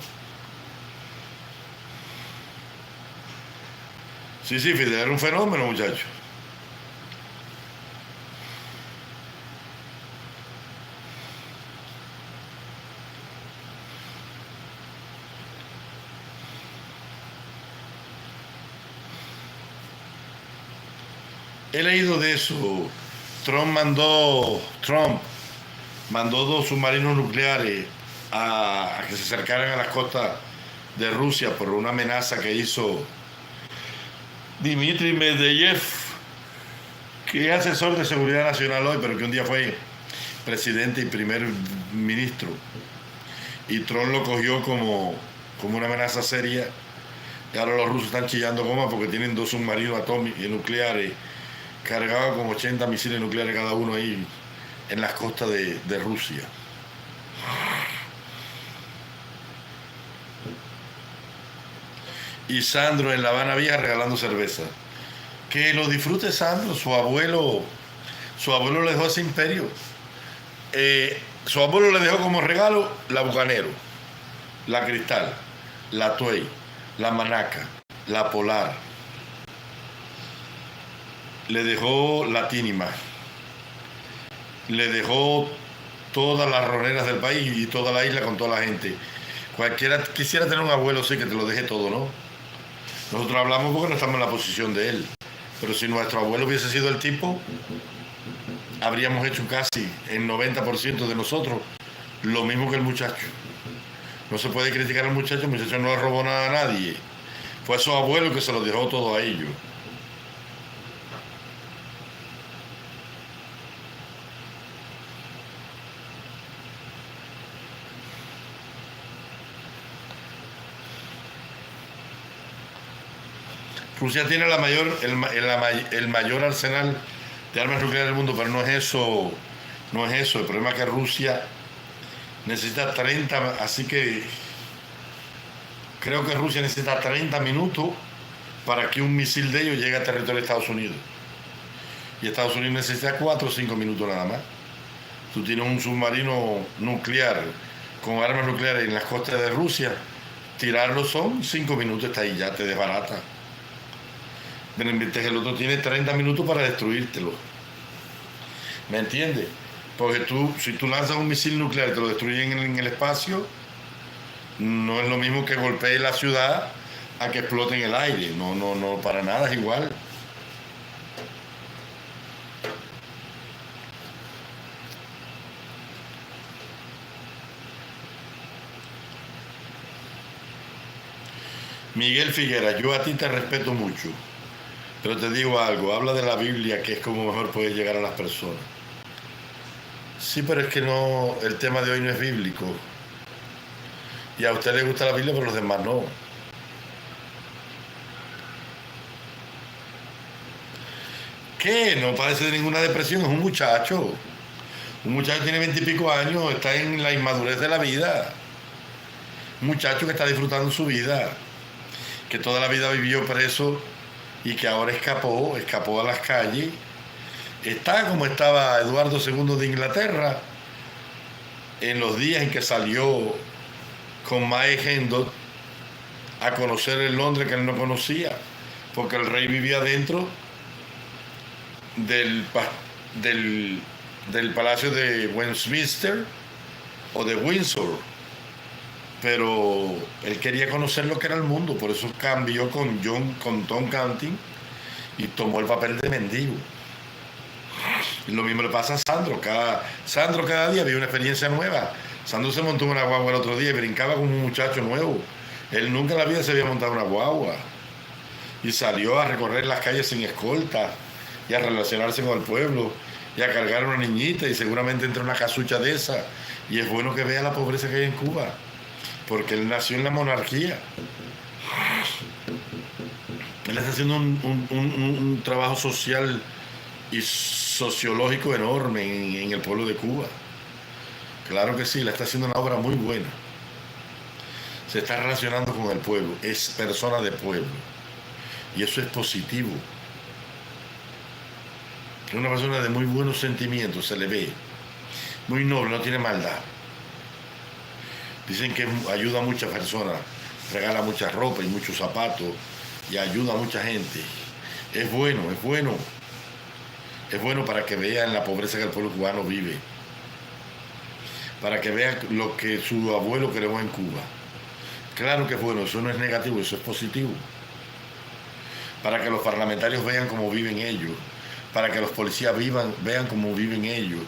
S1: Sí, Fidel era un fenómeno, muchacho. He leído de eso. Trump mandó 2 submarinos nucleares a que se acercaran a las costas de Rusia por una amenaza que hizo Dmitry Medvedev, que es asesor de seguridad nacional hoy, pero que un día fue presidente y primer ministro. Y Trump lo cogió como una amenaza seria. Y ahora los rusos están chillando goma porque tienen 2 submarinos atómicos y nucleares cargados con 80 misiles nucleares cada uno ahí en las costas de Rusia. Y Sandro en La Habana Vieja regalando cerveza. Que lo disfrute Sandro, su abuelo le dejó ese imperio. Su abuelo le dejó como regalo la Bucanero, la Cristal, la Tuey, la Manaca, la Polar. Le dejó la Tínima. Le dejó todas las roneras del país y toda la isla con toda la gente. Cualquiera quisiera tener un abuelo así que te lo deje todo, ¿no? Nosotros hablamos porque no estamos en la posición de él. Pero si nuestro abuelo hubiese sido el tipo, habríamos hecho casi el 90% de nosotros lo mismo que el muchacho. No se puede criticar al muchacho no le robó nada a nadie. Fue a su abuelo que se lo dejó todo a ellos. Rusia tiene el mayor arsenal de armas nucleares del mundo, pero no es eso. El problema es que Rusia necesita 30, así que creo que Rusia necesita 30 minutos para que un misil de ellos llegue al territorio de Estados Unidos. Y Estados Unidos necesita 4 o 5 minutos nada más. Tú tienes un submarino nuclear con armas nucleares en las costas de Rusia, tirarlo son 5 minutos, está ahí, ya te desbarata. mientras el otro tiene 30 minutos para destruírtelo. ¿Me entiendes? Porque si tú lanzas un misil nuclear y te lo destruyen en el espacio, no es lo mismo que golpee la ciudad a que explote en el aire. No, para nada es igual. Miguel Figuera, yo a ti te respeto mucho, pero te digo algo, habla de la Biblia, que es como mejor puedes llegar a las personas. Sí, pero es que no, el tema de hoy no es bíblico. Y a usted le gusta la Biblia, pero a los demás no. ¿Qué? No padece de ninguna depresión, es un muchacho. Un muchacho tiene 20 y pico años, está en la inmadurez de la vida. Un muchacho que está disfrutando su vida, que toda la vida vivió preso y que ahora escapó a las calles. Está como estaba Eduardo II de Inglaterra en los días en que salió con Mae Hendon a conocer el Londres que él no conocía, porque el rey vivía dentro del palacio de Westminster o de Windsor, pero él quería conocer lo que era el mundo, por eso cambió con Tom Canting y tomó el papel de mendigo. Y lo mismo le pasa a Sandro. Sandro cada día vive una experiencia nueva. Sandro se montó en una guagua el otro día y brincaba como un muchacho nuevo. Él nunca en la vida se había montado en una guagua. Y salió a recorrer las calles sin escolta y a relacionarse con el pueblo y a cargar a una niñita y seguramente entre una casucha de esa. Y es bueno que vea la pobreza que hay en Cuba, porque él nació en la monarquía. Él está haciendo un trabajo social y sociológico enorme en el pueblo de Cuba. Claro que sí, le está haciendo una obra muy buena. Se está relacionando con el pueblo, es persona de pueblo. Y eso es positivo. Es una persona de muy buenos sentimientos, se le ve. Muy noble, no tiene maldad. Dicen que ayuda a muchas personas, regala mucha ropa y muchos zapatos y ayuda a mucha gente. Es bueno, es bueno. Es bueno para que vean la pobreza que el pueblo cubano vive. Para que vean lo que su abuelo creó en Cuba. Claro que es bueno, eso no es negativo, eso es positivo. Para que los parlamentarios vean cómo viven ellos. Para que los policías vean cómo viven ellos.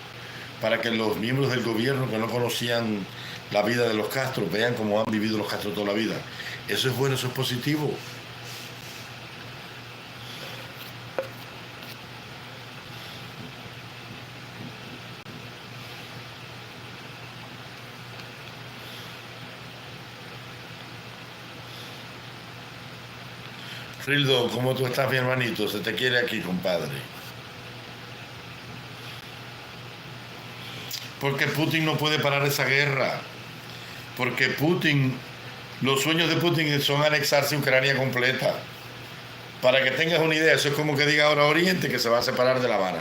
S1: Para que los miembros del gobierno que no conocían la vida de los Castro vean cómo han vivido los Castro toda la vida. Eso es bueno, eso es positivo. Rildo, ¿cómo tú estás, mi hermanito? Se te quiere aquí, compadre. Porque Putin no puede parar esa guerra. Porque los sueños de Putin son anexarse Ucrania completa. Para que tengas una idea, eso es como que diga ahora Oriente que se va a separar de La Habana.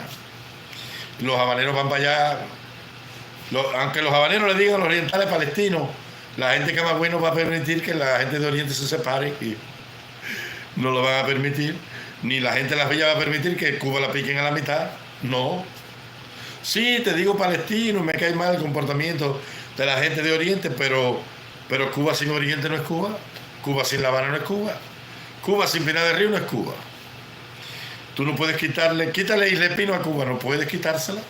S1: Los habaneros van para allá. Aunque los habaneros le digan a los orientales palestinos, la gente que más bueno va a permitir que la gente de Oriente se separe. Y no lo van a permitir. Ni la gente de las villas va a permitir que Cuba la piquen a la mitad. No. Sí, te digo palestino, me cae mal el comportamiento de la gente de Oriente, pero Cuba sin Oriente no es Cuba. Cuba sin La Habana no es Cuba. Cuba sin Pinar del Río no es Cuba. Tú no puedes quítale Isla Espino a Cuba, no puedes quitársela.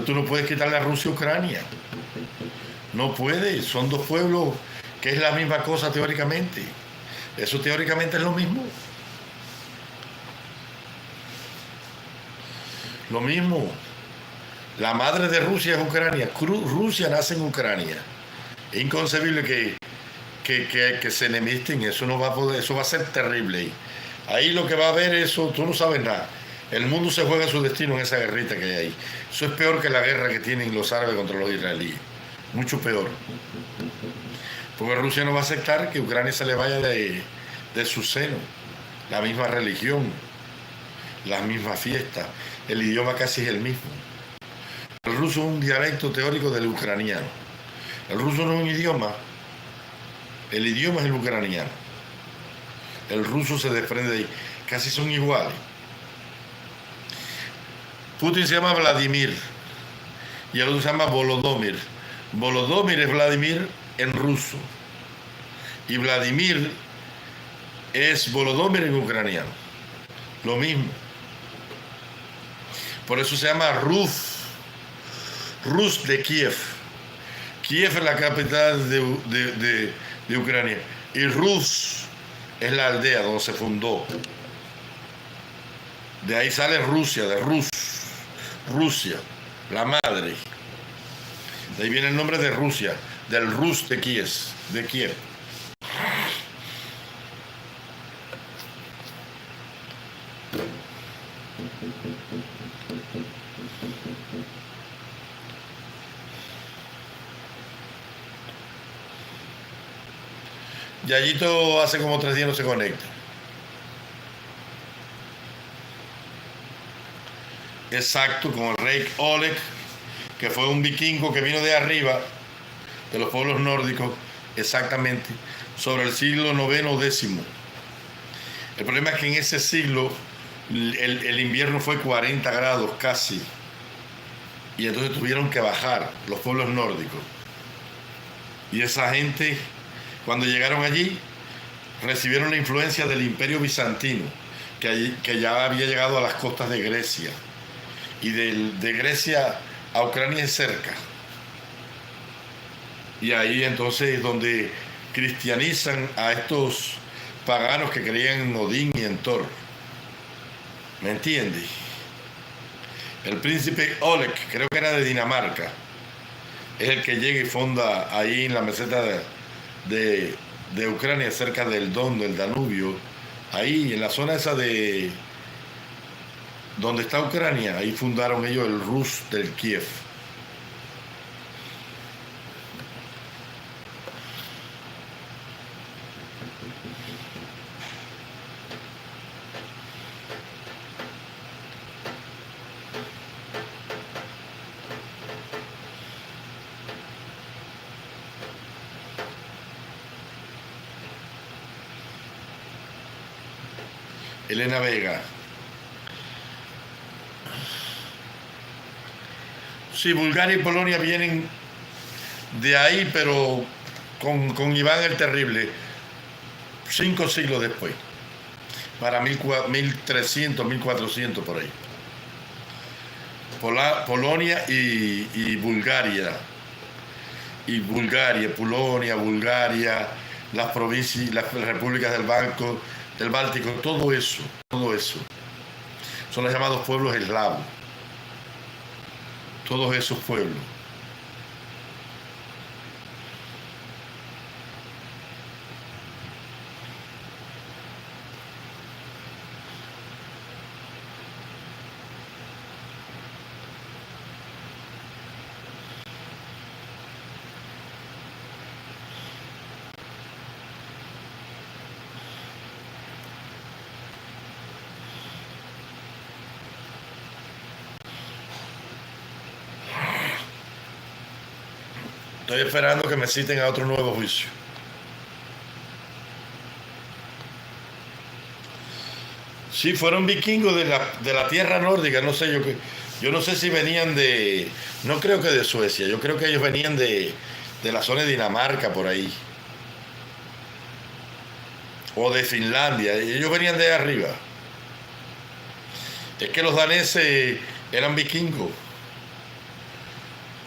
S1: Tú no puedes quitarle a Rusia y Ucrania. No puedes, son dos pueblos que es la misma cosa teóricamente. Eso teóricamente es lo mismo. Lo mismo. La madre de Rusia es Ucrania. Rusia nace en Ucrania. Es inconcebible que se enemisten. Eso no va a poder, eso va a ser terrible. Ahí lo que va a haber eso, tú no sabes nada. El mundo se juega su destino en esa guerrita que hay ahí. Eso es peor que la guerra que tienen los árabes contra los israelíes. Mucho peor. Porque Rusia no va a aceptar que Ucrania se le vaya de su seno. La misma religión, las mismas fiestas. El idioma casi es el mismo. El ruso es un dialecto teórico del ucraniano. El ruso no es un idioma. El idioma es el ucraniano. El ruso se desprende de ahí. Casi son iguales. Putin se llama Vladimir y el otro se llama Volodymyr. Volodymyr es Vladimir en ruso y Vladimir es Volodymyr en ucraniano. Lo mismo. Por eso se llama Rus de Kiev. Kiev es la capital de Ucrania y Rus es la aldea donde se fundó. De ahí sale Rusia, de Rusia, la madre. De ahí viene el nombre de Rusia, del Rus de Kiev. Yayito hace como 3 días no se conecta. Exacto, con el rey Oleg, que fue un vikingo que vino de arriba, de los pueblos nórdicos, exactamente, sobre el siglo IX o X. El problema es que en ese siglo el invierno fue 40 grados casi, y entonces tuvieron que bajar los pueblos nórdicos. Y esa gente, cuando llegaron allí, recibieron la influencia del Imperio Bizantino, que ya había llegado a las costas de Grecia. Y de Grecia a Ucrania es cerca. Y ahí entonces es donde cristianizan a estos paganos que creían en Odín y en Thor. ¿Me entiendes? El príncipe Oleg, creo que era de Dinamarca, es el que llega y fonda ahí en la meseta de Ucrania, cerca del Don, del Danubio, ahí en la zona esa de donde está Ucrania, ahí fundaron ellos el Rus del Kiev. Elena Vega. Sí, Bulgaria y Polonia vienen de ahí, pero con Iván el Terrible, 5 siglos después, para 1300, 1400 por ahí. Polonia y Bulgaria. Polonia, Bulgaria, las provincias, las repúblicas del Báltico, todo eso. Son los llamados pueblos eslavos. Todos esos pueblos. Estoy esperando que me citen a otro nuevo juicio. Sí, fueron vikingos de la tierra nórdica, no sé, yo no sé si venían no creo que de Suecia, yo creo que ellos venían de la zona de Dinamarca, por ahí. O de Finlandia, ellos venían de arriba. Es que los daneses eran vikingos.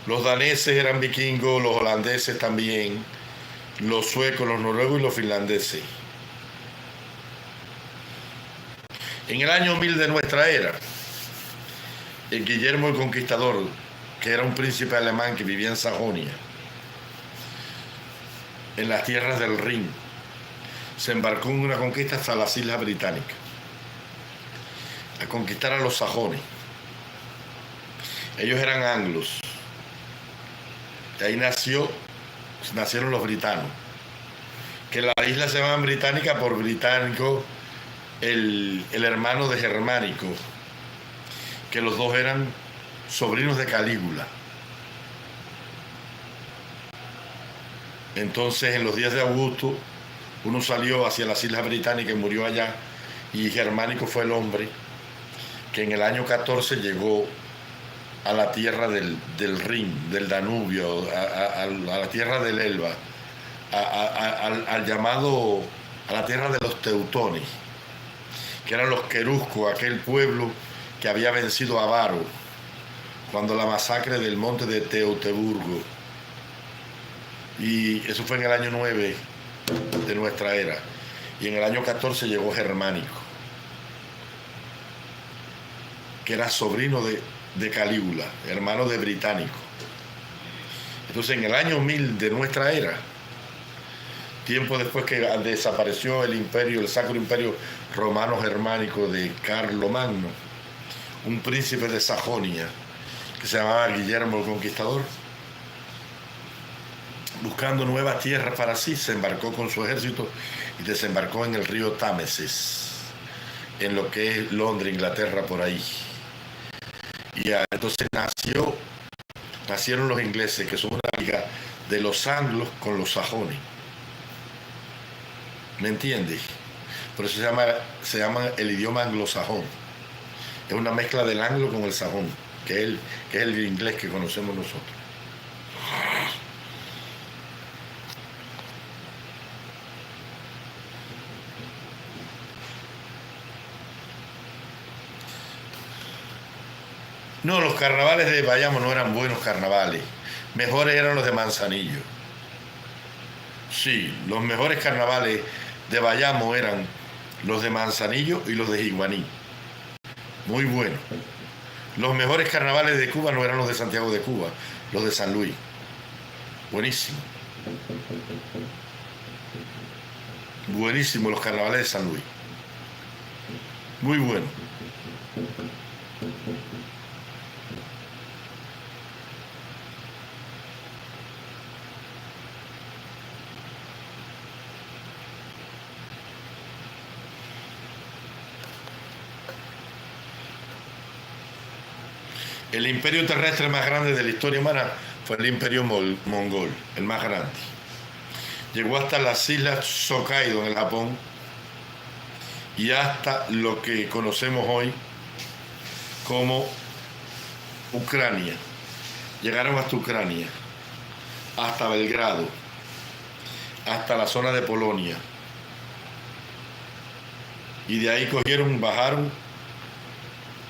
S1: Los daneses eran vikingos, los holandeses también, los suecos, los noruegos y los finlandeses. En el año 1000 de nuestra era, el Guillermo el Conquistador, que era un príncipe alemán que vivía en Sajonia, en las tierras del Rin, se embarcó en una conquista hasta las Islas Británicas, a conquistar a los sajones. Ellos eran anglos. De ahí nacieron los britanos, que la isla se llama Británica por británico, el hermano de Germánico, que los dos eran sobrinos de Calígula. Entonces, en los días de Augusto, Uno salió hacia las Islas Británicas y murió allá, y Germánico fue el hombre que en el año 14 llegó a la tierra del Rin, del Danubio, a la tierra del Elba, al llamado, a la tierra de los teutones, que eran los queruscos, aquel pueblo que había vencido a Varo cuando la masacre del monte de Teutoburgo. Y eso fue en el año 9 de nuestra era. Y en el año 14 llegó Germánico, que era sobrino de Calígula, hermano de Británico. Entonces en el año 1000 de nuestra era, tiempo después que desapareció el imperio, el Sacro Imperio Romano Germánico de Carlomagno, un príncipe de Sajonia que se llamaba Guillermo el Conquistador, buscando nuevas tierras para sí, se embarcó con su ejército y desembarcó en el río Támesis, en lo que es Londres, Inglaterra, por ahí. Y entonces nacieron los ingleses, que son una liga de los anglos con los sajones. ¿Me entiendes? Por eso se llama el idioma anglosajón. Es una mezcla del anglo con el sajón, que es el inglés que conocemos nosotros. No, los carnavales de Bayamo no eran buenos carnavales. Mejores eran los de Manzanillo. Sí, los mejores carnavales de Bayamo eran los de Manzanillo y los de Jiguaní. Muy buenos. Los mejores carnavales de Cuba no eran los de Santiago de Cuba, los de San Luis. Buenísimo. Buenísimo los carnavales de San Luis. Muy bueno. El imperio terrestre más grande de la historia humana fue el imperio mongol, el más grande. Llegó hasta las islas Hokkaido en el Japón y hasta lo que conocemos hoy como Ucrania. Llegaron hasta Ucrania, hasta Belgrado, hasta la zona de Polonia. Y de ahí bajaron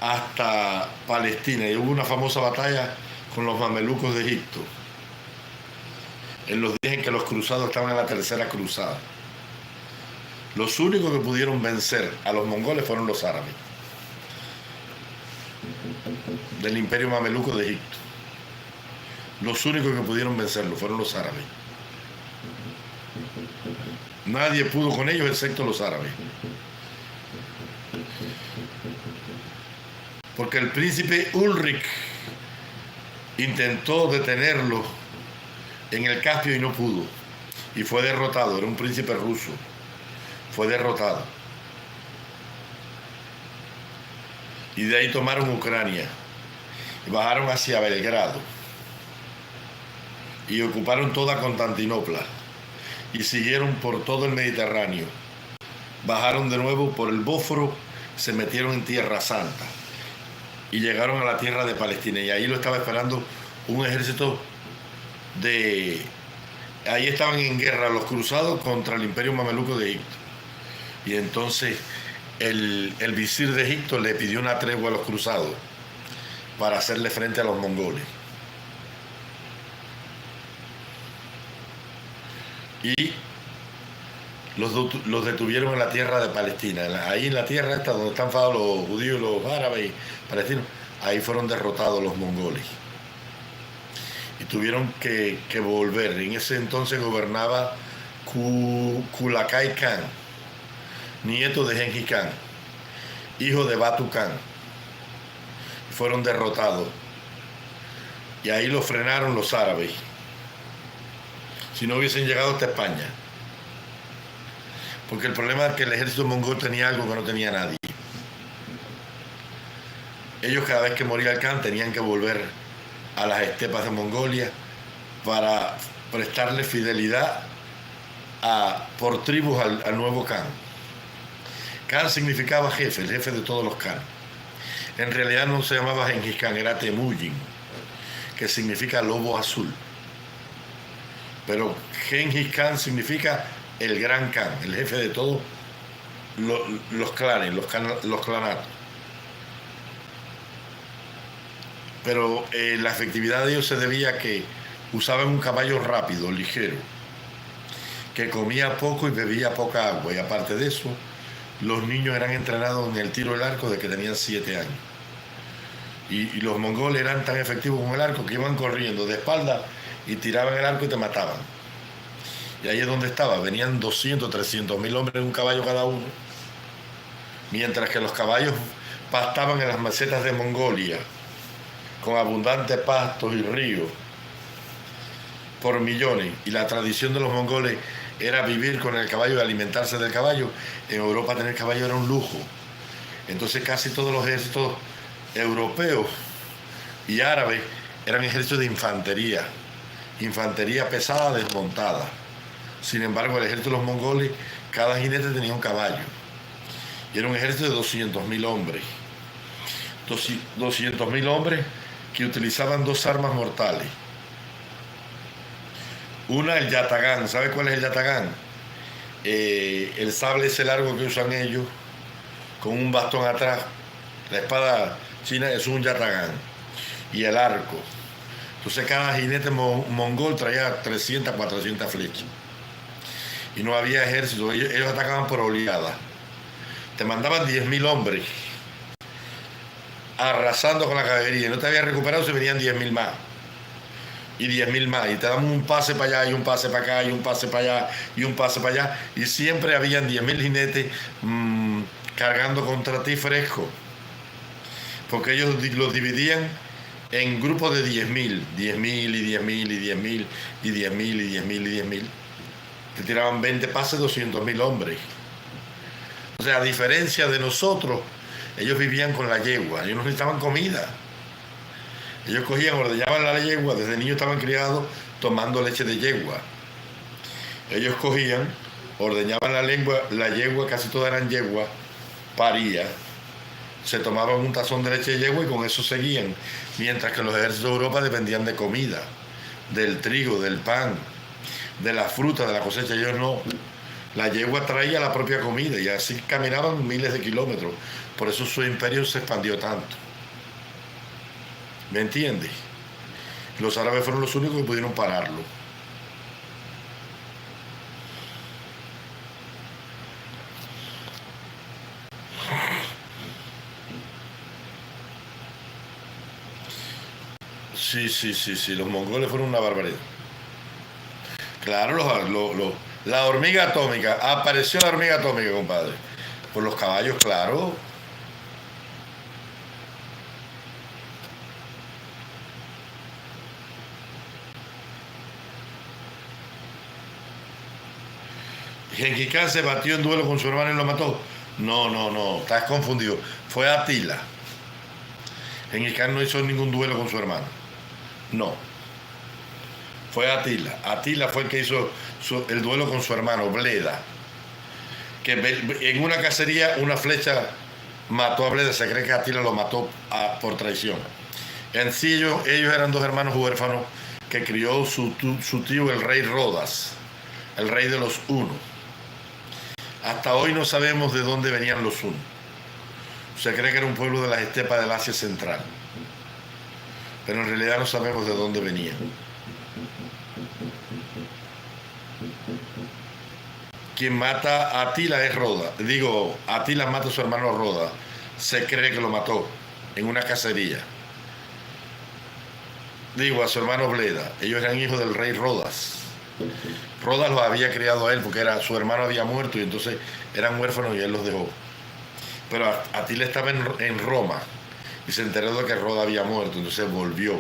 S1: hasta Palestina, y hubo una famosa batalla con los mamelucos de Egipto, en los días en que los cruzados estaban en la tercera cruzada. Los únicos que pudieron vencer a los mongoles fueron los árabes, del imperio mameluco de Egipto. Los únicos que pudieron vencerlo fueron los árabes. Nadie pudo con ellos excepto los árabes. Porque el príncipe Ulrich intentó detenerlo en el Caspio y no pudo. Y fue derrotado, era un príncipe ruso. Fue derrotado. Y de ahí tomaron Ucrania. Y bajaron hacia Belgrado. Y ocuparon toda Constantinopla. Y siguieron por todo el Mediterráneo. Bajaron de nuevo por el Bósforo, se metieron en Tierra Santa. Y llegaron a la tierra de Palestina, y ahí lo estaba esperando un ejército de... Ahí estaban en guerra los cruzados contra el imperio mameluco de Egipto. Y entonces el visir de Egipto le pidió una tregua a los cruzados para hacerle frente a los mongoles. Y los detuvieron en la tierra de Palestina. Ahí en la tierra esta donde están fados los judíos, los árabes y palestinos, ahí fueron derrotados los mongoles. Y tuvieron que volver. En ese entonces gobernaba Kublai Khan, nieto de Genghis Khan, hijo de Batu Khan. Fueron derrotados. Y ahí los frenaron los árabes. Si no hubiesen llegado hasta España. Porque el problema es que el ejército mongol tenía algo que no tenía nadie. Ellos cada vez que moría el Khan tenían que volver a las estepas de Mongolia para prestarle fidelidad por tribus al nuevo Khan. Khan significaba jefe, el jefe de todos los Khan. En realidad no se llamaba Gengis Khan, era Temujin, que significa lobo azul. Pero Gengis Khan significa el gran Khan, el jefe de todos los clanes, los clanatos. Pero la efectividad de ellos se debía a que usaban un caballo rápido, ligero, que comía poco y bebía poca agua. Y aparte de eso, los niños eran entrenados en el tiro del arco desde que tenían 7 años. Y los mongoles eran tan efectivos con el arco que iban corriendo de espalda y tiraban el arco y te mataban. Y ahí es donde estaba. Venían 200, 300 mil hombres en un caballo cada uno. Mientras que los caballos pastaban en las mesetas de Mongolia, con abundantes pastos y ríos, por millones. Y la tradición de los mongoles era vivir con el caballo y alimentarse del caballo. En Europa tener caballo era un lujo. Entonces casi todos los ejércitos europeos y árabes eran ejércitos de infantería pesada desmontada. Sin embargo, el ejército de los mongoles, cada jinete tenía un caballo y era un ejército de 200.000 hombres. 200.000 hombres que utilizaban 2 armas mortales. Una, el yatagán. ¿Sabe cuál es el yatagán? El sable ese largo que usan ellos, con un bastón atrás. La espada china es un yatagán. Y el arco. Entonces cada jinete mongol traía 300, 400 flechas. Y no había ejército. Ellos atacaban por oleadas. Te mandaban 10.000 hombres arrasando con la caballería. No te habías recuperado, se venían 10.000 más. Y 10.000 más. Y te daban un pase para allá, y un pase para acá, y un pase para allá, y un pase para allá. Y siempre habían 10.000 jinetes cargando contra ti fresco. Porque ellos los dividían en grupos de 10.000. 10.000 y 10.000 y 10.000 y 10.000 y 10.000 y 10.000. Te tiraban 20 pases, 200.000 hombres. O sea, a diferencia de nosotros, ellos vivían con la yegua. Ellos no necesitaban comida. Ellos cogían, ordeñaban la yegua, desde niños estaban criados tomando leche de yegua. Ellos cogían, ordeñaban la yegua, casi todas eran yegua, paría, se tomaban un tazón de leche de yegua y con eso seguían. Mientras que los ejércitos de Europa dependían de comida, del trigo, del pan, de la fruta, de la cosecha. Ellos no. La yegua traía la propia comida y así caminaban miles de kilómetros. Por eso su imperio se expandió tanto. ¿Me entiendes? Los árabes fueron los únicos que pudieron pararlo. Sí, los mongoles fueron una barbaridad. Claro, la hormiga atómica, apareció la hormiga atómica, compadre. Por los caballos, claro. Gengis Khan se batió en duelo con su hermano y lo mató. No, estás confundido. Fue Atila. Gengis Khan no hizo ningún duelo con su hermano. No. Fue Atila. Atila fue el que hizo el duelo con su hermano, Bleda. Que en una cacería, una flecha mató a Bleda. Se cree que Atila lo mató por traición. En sí, ellos eran 2 hermanos huérfanos que crió su tío, el rey Rodas, el rey de los Hunos. Hasta hoy no sabemos de dónde venían los Hunos. Se cree que era un pueblo de las estepas del Asia Central. Pero en realidad no sabemos de dónde venían. Quien mata a Atila es Roda. Atila mata a su hermano Roda. Se cree que lo mató en una cacería. A su hermano Bleda. Ellos eran hijos del rey Rodas. Rodas los había criado a él porque su hermano había muerto y entonces eran huérfanos y él los dejó. Pero Atila estaba en Roma y se enteró de que Roda había muerto, entonces volvió.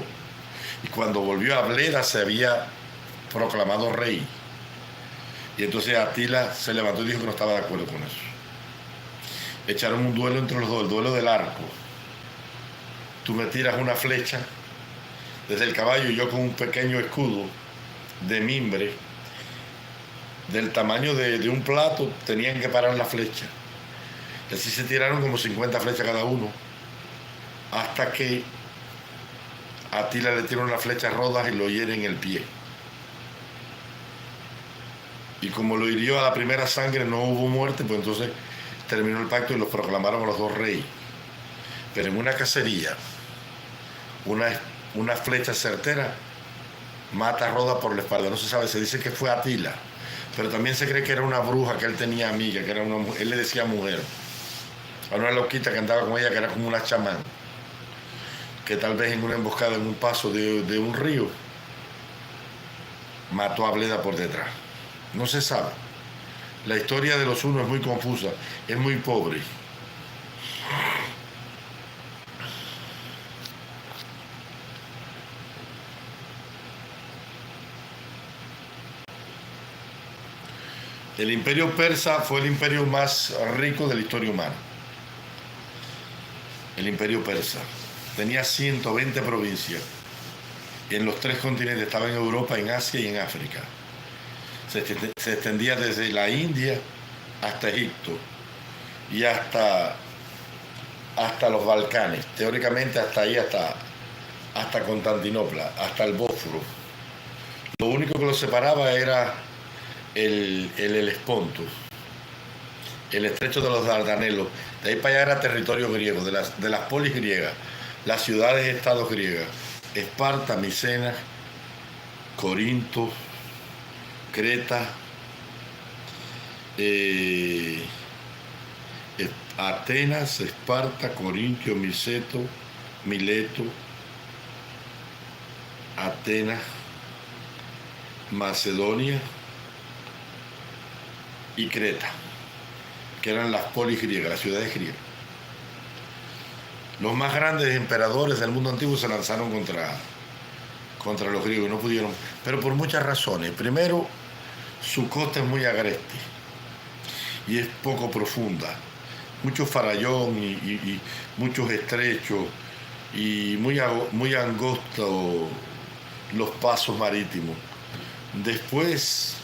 S1: Y cuando volvió a Bleda se había proclamado rey. Y entonces Atila se levantó y dijo que no estaba de acuerdo con eso. Echaron un duelo entre los dos, el duelo del arco. Tú me tiras una flecha desde el caballo y yo con un pequeño escudo de mimbre del tamaño de un plato, tenían que parar la flecha. Y así se tiraron como 50 flechas cada uno, hasta que Atila le tiró una flecha a Rodas y lo hiere en el pie. Y como lo hirió a la primera sangre, no hubo muerte, pues entonces terminó el pacto y los proclamaron a los dos reyes. Pero en una cacería, una flecha certera mata a Rodas por la espalda. No se sabe, se dice que fue Atila, pero también se cree que era una bruja que él tenía amiga, que era él le decía mujer, a una loquita que andaba con ella, que era como una chamán, que tal vez en una emboscada en un paso de un río mató a Bleda por detrás. No se sabe. La historia de los hunos es muy confusa, es muy pobre. El imperio persa fue el imperio más rico de la historia humana. El imperio persa tenía 120 provincias. En los 3 continentes, estaba en Europa, en Asia y en África. Se extendía desde la India hasta Egipto y hasta los Balcanes, teóricamente hasta ahí, hasta Constantinopla, hasta el Bósforo. Lo único que los separaba era el Helesponto, el estrecho de los Dardanelos. De ahí para allá era territorio griego, de las polis griegas, las ciudades-estados griegas: Esparta, Micenas, Corinto, Creta, Atenas, Esparta, Corintio, Mileto, Atenas, Macedonia y Creta, que eran las polis griegas, las ciudades griegas. Los más grandes emperadores del mundo antiguo se lanzaron contra los griegos, no pudieron, pero por muchas razones. Primero, su costa es muy agreste y es poco profunda, mucho farallón y muchos estrechos y muy angosto los pasos marítimos. Después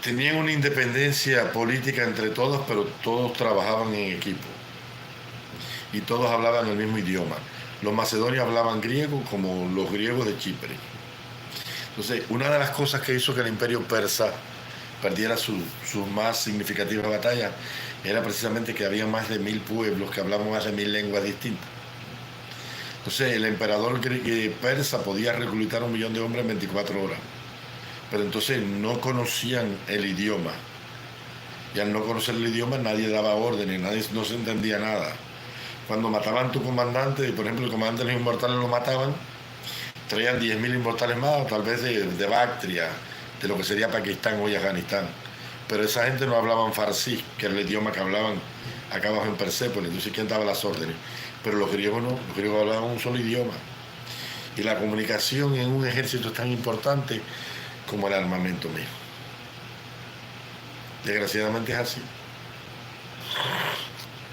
S1: tenían una independencia política entre todos, pero todos trabajaban en equipo y todos hablaban el mismo idioma. Los macedonios hablaban griego como los griegos de Chipre. Entonces, una de las cosas que hizo que el imperio persa perdiera sus más significativas batallas era precisamente que había más de 1000 pueblos que hablaban más de 1000 lenguas distintas. Entonces, el emperador persa podía reclutar 1 millón de hombres en 24 horas, pero entonces no conocían el idioma. Y al no conocer el idioma, nadie daba órdenes, no se entendía nada. Cuando mataban a tu comandante, por ejemplo, el comandante de los inmortales lo mataban, traían 10.000 inmortales más, tal vez de Bactria, de lo que sería Pakistán hoy Afganistán. Pero esa gente no hablaban farsí, que era el idioma que hablaban acá abajo en Persépolis. Entonces, ¿quién daba las órdenes? Pero los griegos no, los griegos hablaban un solo idioma. Y la comunicación en un ejército es tan importante como el armamento mismo. Desgraciadamente es así.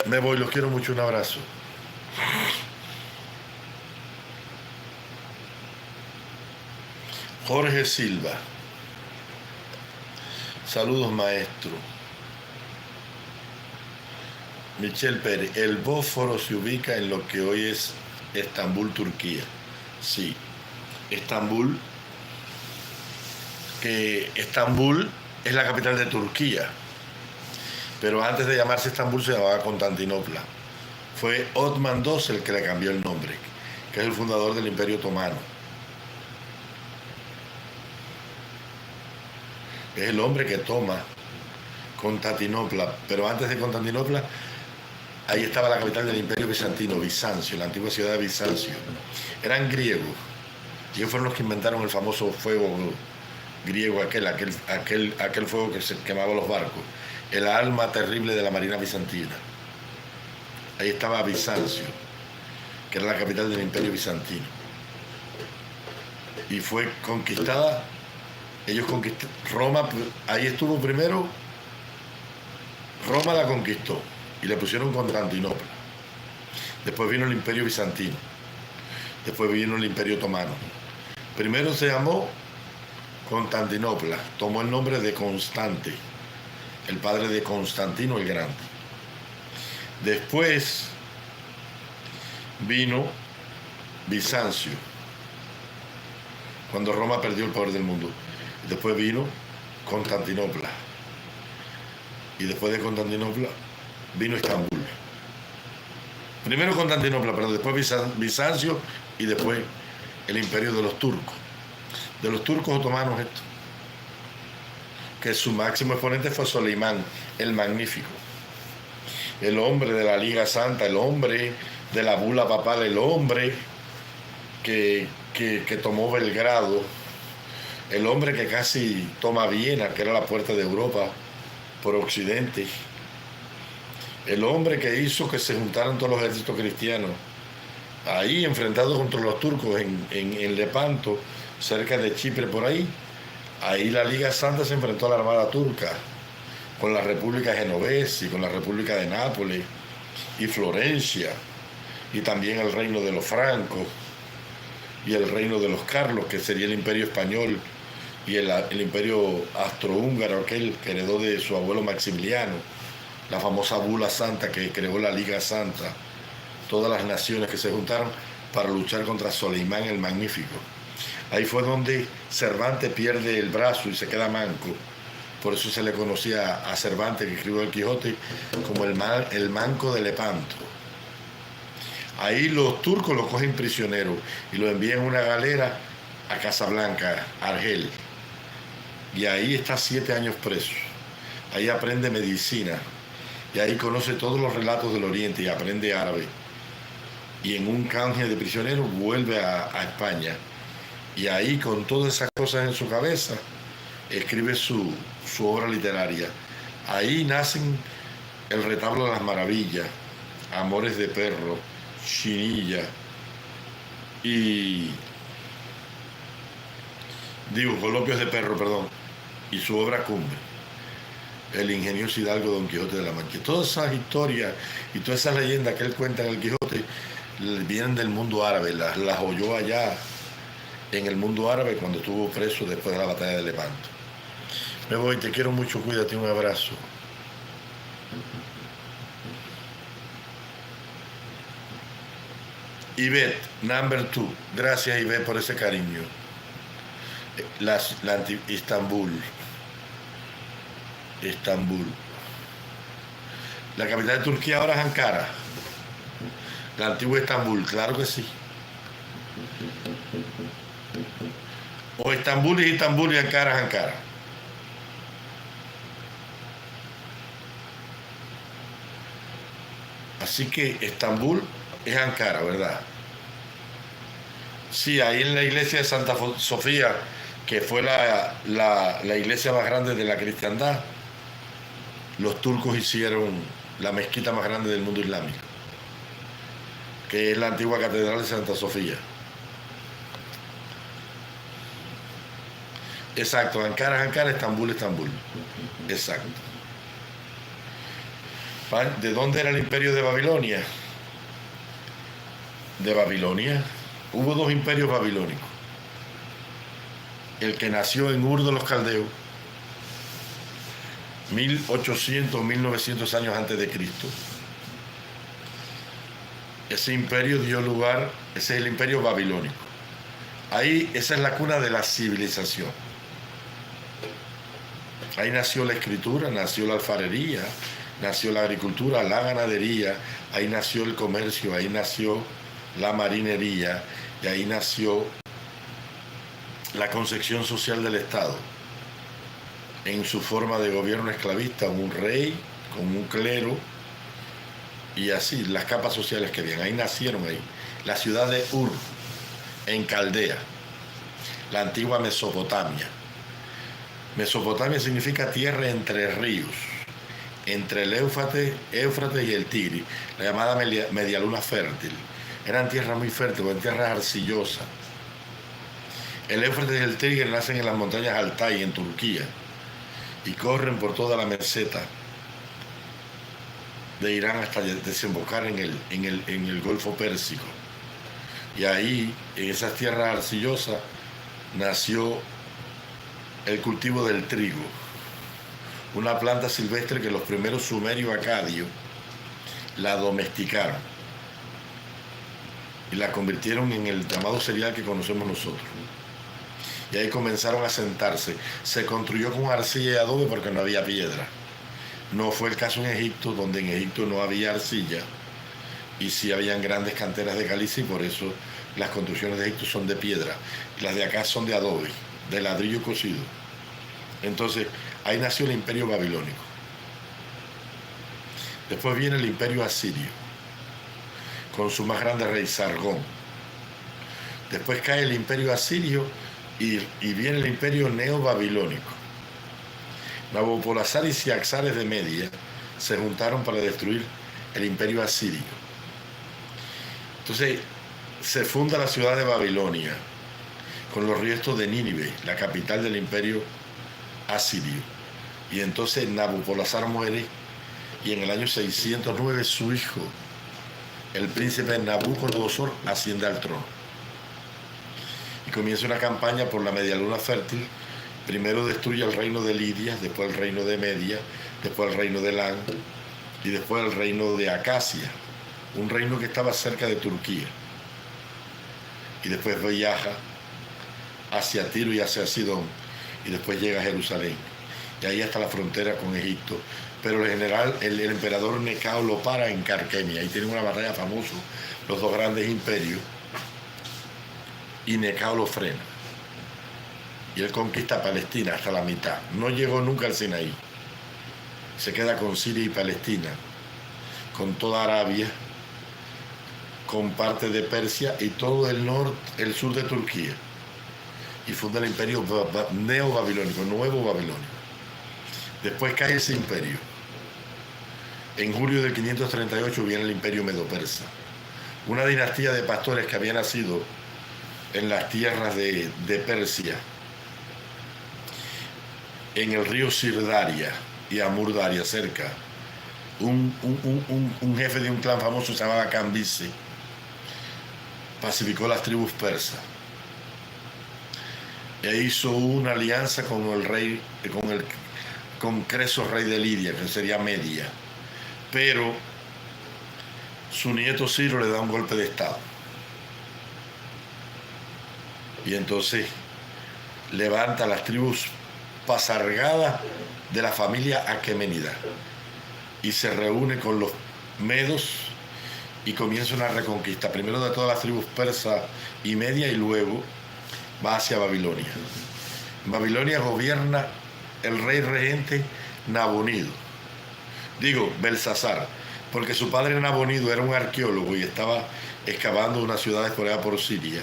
S1: Me voy, los quiero mucho, un abrazo. Jorge Silva. Saludos, maestro. Michelle Pérez. El Bósforo se ubica en lo que hoy es Estambul, Turquía. Sí, Estambul, que Estambul es la capital de Turquía, pero antes de llamarse Estambul se llamaba Constantinopla. Fue Otman II el que le cambió el nombre, que es el fundador del Imperio Otomano. Es el hombre que toma Constantinopla, pero antes de Constantinopla, ahí estaba la capital del Imperio Bizantino, Bizancio, la antigua ciudad de Bizancio. Eran griegos. Ellos fueron los que inventaron el famoso fuego griego, aquel fuego que se quemaba los barcos. El alma terrible de la marina bizantina. Ahí estaba Bizancio, que era la capital del Imperio Bizantino. Y fue conquistada. Ellos conquistaron Roma, ahí estuvo primero. Roma la conquistó y le pusieron Constantinopla. Después vino el Imperio Bizantino. Después vino el Imperio Otomano. Primero se llamó Constantinopla, tomó el nombre de Constante, el padre de Constantino el Grande. Después vino Bizancio, cuando Roma perdió el poder del mundo. Después vino Constantinopla. Y después de Constantinopla vino Estambul. Primero Constantinopla, pero después Bizancio y después el imperio de los turcos. De los turcos otomanos esto. Que su máximo exponente fue Soleimán, el Magnífico. El hombre de la Liga Santa, el hombre de la bula papal, el hombre que tomó Belgrado, el hombre que casi toma Viena, que era la puerta de Europa por occidente, el hombre que hizo que se juntaran todos los ejércitos cristianos, ahí enfrentados contra los turcos en Lepanto, cerca de Chipre por ahí. Ahí la Liga Santa se enfrentó a la Armada turca, con la República Genovesa y con la República de Nápoles y Florencia, y también el reino de los francos y el reino de los Carlos, que sería el imperio español, y el imperio astrohúngaro, aquel que heredó de su abuelo Maximiliano, la famosa bula santa que creó la Liga Santa, todas las naciones que se juntaron para luchar contra Soleimán el Magnífico. Ahí fue donde Cervantes pierde el brazo y se queda manco. Por eso se le conocía a Cervantes, que escribió el Quijote, como el manco de Lepanto. Ahí los turcos lo cogen prisionero y lo envían en una galera a Casablanca, Argel. Y ahí está 7 años preso. Ahí aprende medicina. Y ahí conoce todos los relatos del Oriente y aprende árabe. Y en un canje de prisionero vuelve a España. Y ahí, con todas esas cosas en su cabeza, escribe su obra literaria. Ahí nacen el retablo de las maravillas, Amores de perro, Chinilla y Colopios de perro, perdón, y su obra cumbre, el ingenioso hidalgo Don Quijote de la Mancha. Todas esas historias y todas esas leyendas que él cuenta en el Quijote vienen del mundo árabe, las oyó allá en el mundo árabe cuando estuvo preso después de la batalla de Lepanto. Me voy, te quiero mucho, cuídate, un abrazo. Ivette, number 2. Gracias, Ivette, por ese cariño. Estambul. La capital de Turquía ahora es Ankara. La antigua Estambul, claro que sí. O Estambul es Estambul y Ankara es Ankara. Así que Estambul es Ankara, ¿verdad? Sí, ahí en la iglesia de Santa Sofía, que fue la iglesia más grande de la cristiandad, los turcos hicieron la mezquita más grande del mundo islámico, que es la antigua catedral de Santa Sofía. Exacto, Ankara es Ankara, Estambul es Estambul. Exacto. ¿De dónde era el imperio de Babilonia? De Babilonia. Hubo 2 imperios babilónicos. El que nació en Ur de los Caldeos, 1800, 1900 años antes de Cristo. Ese imperio dio lugar, ese es el imperio babilónico. Ahí, esa es la cuna de la civilización. Ahí nació la escritura, nació la alfarería, nació la agricultura, la ganadería, ahí nació el comercio, ahí nació la marinería y ahí nació la concepción social del Estado en su forma de gobierno esclavista, un rey con un clero y así, las capas sociales que habían. Ahí nacieron ahí. La ciudad de Ur, en Caldea, la antigua Mesopotamia. Mesopotamia significa tierra entre ríos, entre el Éufrates y el Tigris, la llamada medialuna fértil. Eran tierras muy fértiles, eran tierras arcillosas. El Éufrates y el Tigris nacen en las montañas Altai, en Turquía, y corren por toda la meseta de Irán hasta desembocar en el Golfo Pérsico. Y ahí, en esas tierras arcillosas, nació el cultivo del trigo, una planta silvestre que los primeros sumerios acadios la domesticaron y la convirtieron en el llamado cereal que conocemos nosotros. Y ahí comenzaron a sentarse. Se construyó con arcilla y adobe porque no había piedra. No fue el caso en Egipto, donde en Egipto no había arcilla y sí habían grandes canteras de caliza, y por eso las construcciones de Egipto son de piedra y las de acá son de adobe, de ladrillo cocido. Entonces ahí nació el imperio babilónico. Después viene el imperio asirio con su más grande rey, Sargón. Después cae el imperio asirio y viene el imperio neobabilónico. Nabopolassar y Ciaxares de Media se juntaron para destruir el imperio asirio. Entonces se funda la ciudad de Babilonia con los restos de Nínive, la capital del imperio asirio. Y entonces Nabopolassar muere y en el año 609 su hijo, el príncipe Nabucodonosor, asciende al trono. Y comienza una campaña por la media luna fértil. Primero destruye el reino de Lidia, después el reino de Media, después el reino de Elam y después el reino de Acacia, un reino que estaba cerca de Turquía. Y después viaja hacia Tiro y hacia Sidón y después llega a Jerusalén. Y ahí está la frontera con Egipto. Pero el emperador Necao lo para en Carquemia. Ahí tienen una batalla famosa, los dos grandes imperios. Y Necao lo frena. Y él conquista Palestina hasta la mitad. No llegó nunca al Sinaí. Se queda con Siria y Palestina, con toda Arabia, con parte de Persia y todo el sur de Turquía. Y funda el imperio neobabilónico, nuevo Babilonia. Después cae ese imperio. En julio del 538 viene el imperio medo-persa, una dinastía de pastores que había nacido en las tierras de Persia, en el río Sirdaria y Amurdaria cerca. Un jefe de un clan famoso se llamaba Cambice pacificó las tribus persas e hizo una alianza con el rey, con Creso, rey de Lidia, que sería Media, pero su nieto Ciro le da un golpe de estado y entonces levanta las tribus pasargadas de la familia aqueménida y se reúne con los medos y comienza una reconquista, primero de todas las tribus persas y media, y luego va hacia Babilonia. En Babilonia gobierna el rey regente Nabonido, Belsasar, porque su padre Nabonido era un arqueólogo y estaba excavando una ciudad despoblada por Siria,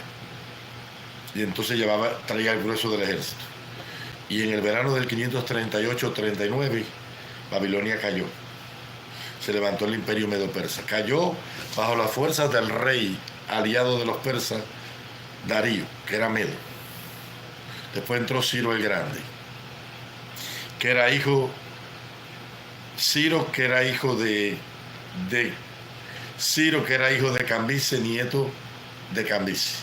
S1: y entonces traía el grueso del ejército. Y en el verano del 538-39 Babilonia cayó. Se levantó el imperio medo-persa. Cayó bajo las fuerzas del rey aliado de los persas, Darío, que era medo. Después entró Ciro el Grande, que era hijo de Cambice, nieto de Cambice.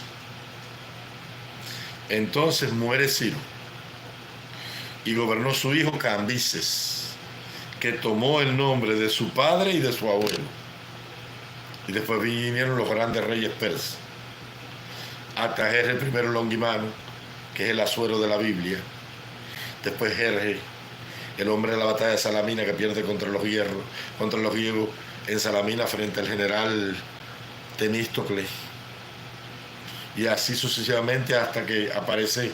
S1: Entonces muere Ciro y gobernó su hijo Cambises, que tomó el nombre de su padre y de su abuelo. Y después vinieron los grandes reyes persas. Artajerjes I Longimano, que es el Asuero de la Biblia. Después Jerjes, el hombre de la batalla de Salamina, que pierde contra los griegos en Salamina frente al general Temístocles. Y así sucesivamente hasta que aparece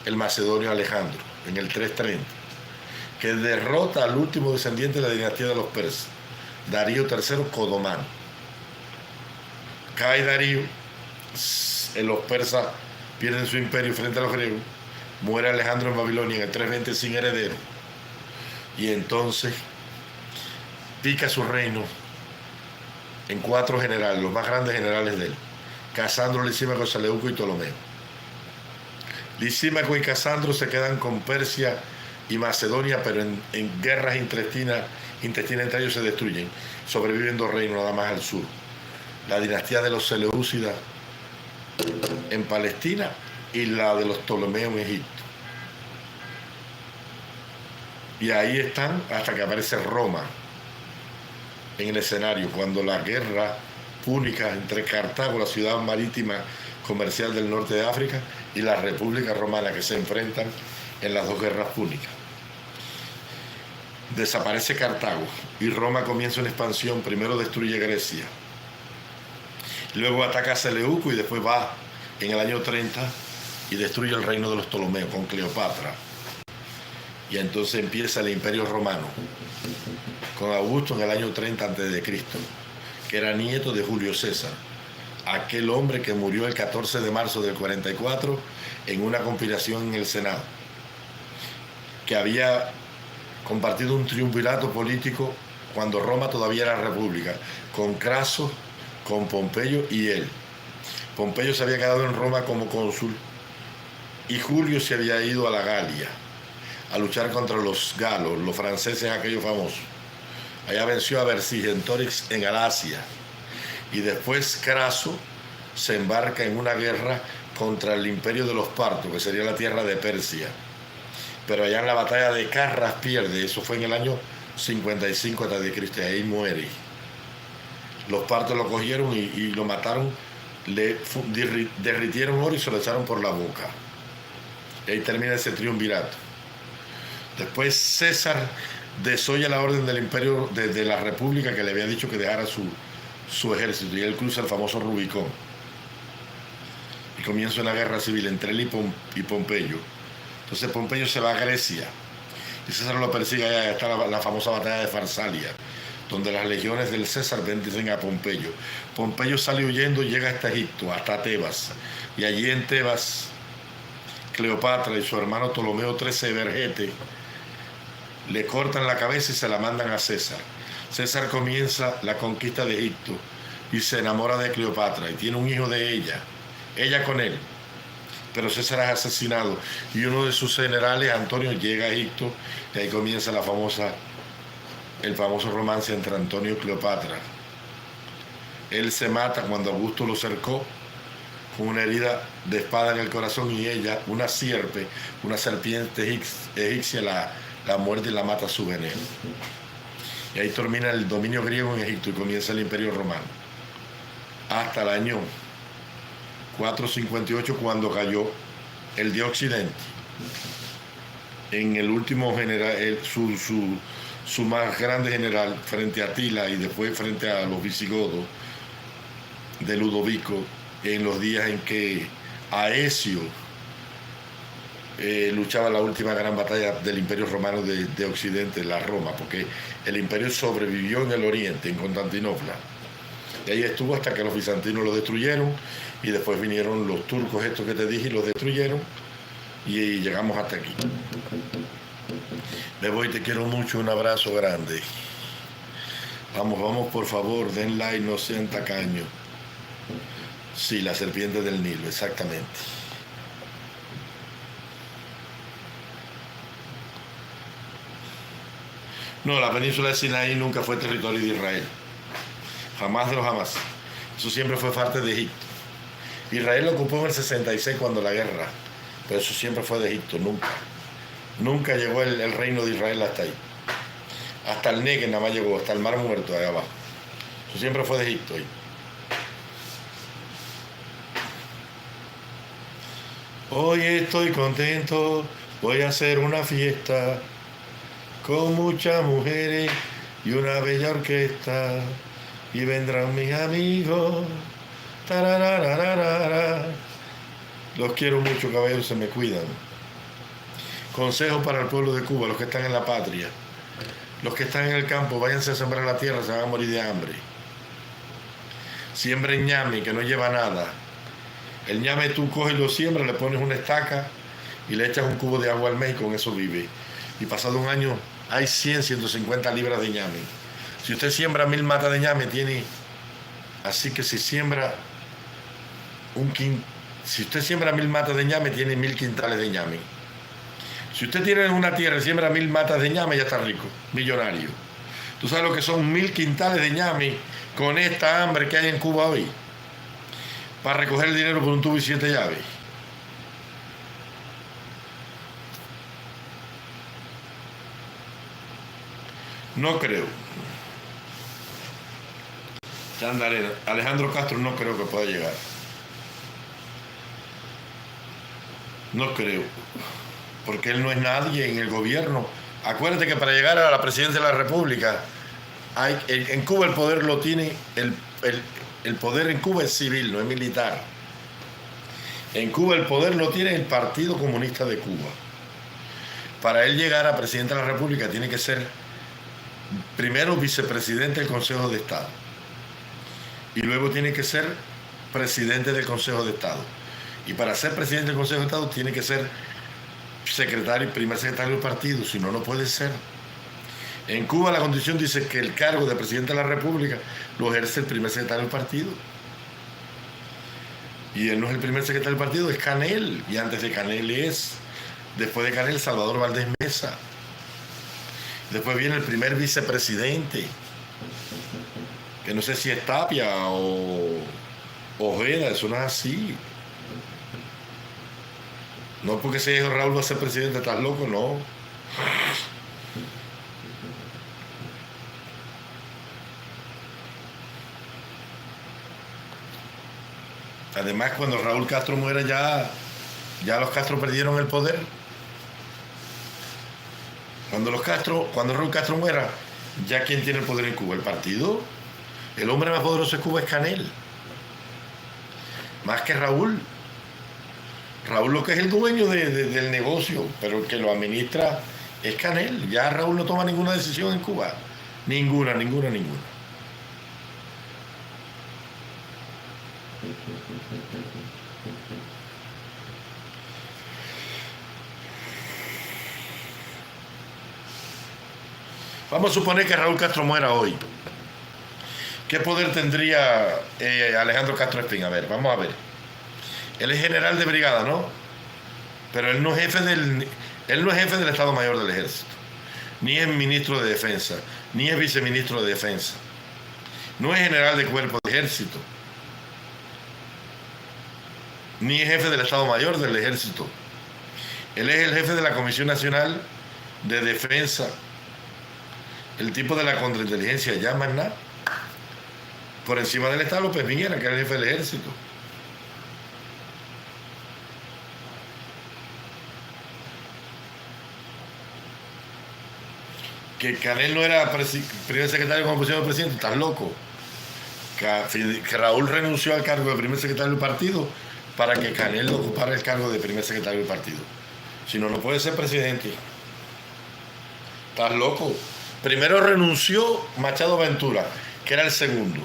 S1: el macedonio Alejandro en el 330, que derrota al último descendiente de la dinastía de los persas, Darío III Codomano. Cae Darío, los persas pierden su imperio frente a los griegos, muere Alejandro en Babilonia en el 320 sin heredero, y entonces pica su reino en 4 generales, los más grandes generales de él: Casandro, Lisímaco, Seleuco y Ptolomeo. Lisímaco y Casandro se quedan con Persia y Macedonia, pero en guerras intestinas entre ellos se destruyen. Sobreviven 2 reinos nada más al sur: la dinastía de los Seleucidas en Palestina y la de los Ptolomeos en Egipto. Y ahí están hasta que aparece Roma en el escenario, cuando la guerra púnica entre Cartago, la ciudad marítima comercial del norte de África, y la República Romana, que se enfrentan en las dos guerras púnicas. Desaparece Cartago y Roma comienza una expansión. Primero destruye Grecia, luego ataca a Seleuco y después va en el año 30 y destruye el reino de los Ptolomeos con Cleopatra. Y entonces empieza el Imperio Romano con Augusto en el año 30 a.C., que era nieto de Julio César, aquel hombre que murió el 14 de marzo del 44 en una conspiración en el Senado, que había compartido un triunvirato político cuando Roma todavía era república, con Craso, con Pompeyo y él. Pompeyo se había quedado en Roma como cónsul y Julio se había ido a la Galia a luchar contra los galos, los franceses aquellos famosos. Allá venció a Vercingetorix en Galacia y después Craso se embarca en una guerra contra el imperio de los partos, que sería la tierra de Persia. Pero allá en la batalla de Carras pierde, eso fue en el año 55 a.C., y ahí muere. Los partos lo cogieron y lo mataron, le derritieron oro y se lo echaron por la boca. Y ahí termina ese triunvirato. Después César desolla la orden del imperio de la república, que le había dicho que dejara su ejército, y él cruza el famoso Rubicón. Y comienza una guerra civil entre él y Pompeyo. Entonces Pompeyo se va a Grecia y César lo persigue allá. Está la famosa batalla de Farsalia, donde las legiones del César bendicen a Pompeyo. Pompeyo sale huyendo y llega hasta Egipto, hasta Tebas. Y allí en Tebas, Cleopatra y su hermano Ptolomeo XIII Vergete le cortan la cabeza y se la mandan a César. César comienza la conquista de Egipto y se enamora de Cleopatra y tiene un hijo de ella con él. Pero César es asesinado y uno de sus generales, Antonio, llega a Egipto y ahí comienza el famoso romance entre Antonio y Cleopatra. Él se mata cuando Augusto lo cercó con una herida de espada en el corazón y ella, una serpiente egipcia, la muerde y la mata a su veneno. Y ahí termina el dominio griego en Egipto y comienza el Imperio Romano. Hasta el año 458, cuando cayó el de Occidente en el último general, su más grande general, frente a Atila y después frente a los visigodos de Ludovico, en los días en que Aecio luchaba la última gran batalla del Imperio Romano de Occidente, la Roma, porque el imperio sobrevivió en el Oriente, en Constantinopla. Y ahí estuvo hasta que los bizantinos lo destruyeron y después vinieron los turcos, estos que te dije, y los destruyeron y llegamos hasta aquí. Me voy, te quiero mucho, un abrazo grande. Vamos, por favor, den like, no sean tacaños. Sí, la serpiente del Nilo, exactamente. No, la península de Sinaí nunca fue territorio de Israel. Jamás de los jamás. Eso siempre fue parte de Egipto. Israel lo ocupó en el 66 cuando la guerra, pero eso siempre fue de Egipto, nunca. Nunca llegó el reino de Israel hasta ahí. Hasta el Negev nada más llegó, hasta el Mar Muerto allá abajo. Eso siempre fue de Egipto ahí. Hoy estoy contento, voy a hacer una fiesta con muchas mujeres y una bella orquesta. Y vendrán mis amigos. Tararararara. Los quiero mucho, caballeros, se me cuidan. Consejo para el pueblo de Cuba, los que están en la patria. Los que están en el campo, váyanse a sembrar la tierra, se van a morir de hambre. Siembren ñame, que no lleva nada. El ñame tú coges y lo siembras, le pones una estaca y le echas un cubo de agua al mes y con eso vive. Y pasado un año hay 100, 150 libras de ñame. Si usted siembra 1000 matas de ñame, tiene... Así que si siembra si usted siembra 1000 matas de ñame, tiene 1000 quintales de ñame. Si usted tiene una tierra y siembra 1000 matas de ñame, ya está rico, millonario. ¿Tú sabes lo que son 1000 quintales de ñame con esta hambre que hay en Cuba hoy? Para recoger el dinero por un tubo y 7 llaves. No creo. Chandarena, Alejandro Castro no creo que pueda llegar. No creo. Porque él no es nadie en el gobierno. Acuérdate que para llegar a la presidencia de la República, en Cuba el poder lo tiene, el poder en Cuba es civil, no es militar. En Cuba el poder lo tiene el Partido Comunista de Cuba. Para él llegar a presidente de la República tiene que ser primero vicepresidente del Consejo de Estado. Y luego tiene que ser presidente del Consejo de Estado. Y para ser presidente del Consejo de Estado tiene que ser primer secretario del partido, si no, no puede ser. En Cuba la constitución dice que el cargo de presidente de la República lo ejerce el primer secretario del partido. Y él no es el primer secretario del partido, es Canel. Y antes de Canel después de Canel, Salvador Valdés Mesa. Después viene el primer vicepresidente, que no sé si es Tapia o Ojeda, eso no es así. No porque se dijo Raúl va a ser presidente, estás loco, no. Además, cuando Raúl Castro muera ya los Castro perdieron el poder. Cuando Raúl Castro muera, ya ¿quién tiene el poder en Cuba? El partido. El hombre más poderoso de Cuba es Canel. Más que Raúl. Raúl lo que es el dueño del negocio, pero el que lo administra es Canel. Ya Raúl no toma ninguna decisión en Cuba. Ninguna. Vamos a suponer que Raúl Castro muera hoy. ¿Qué poder tendría Alejandro Castro Espín? A ver, vamos a ver. Él es general de brigada, ¿no? Pero él no es jefe del Estado Mayor del Ejército. Ni es ministro de Defensa, ni es viceministro de Defensa. No es general de cuerpo de ejército. Ni es jefe del Estado Mayor del Ejército. Él es el jefe de la Comisión Nacional de Defensa. El tipo de la contrainteligencia, ya más nada. Por encima del Estado López Piñera, que era el jefe del Ejército. Que Canel no era primer secretario como pusieron el presidente, estás loco. Que Raúl renunció al cargo de primer secretario del partido para que Canel ocupara el cargo de primer secretario del partido. Si no, no puede ser presidente. Estás loco. Primero renunció Machado Ventura, que era el segundo,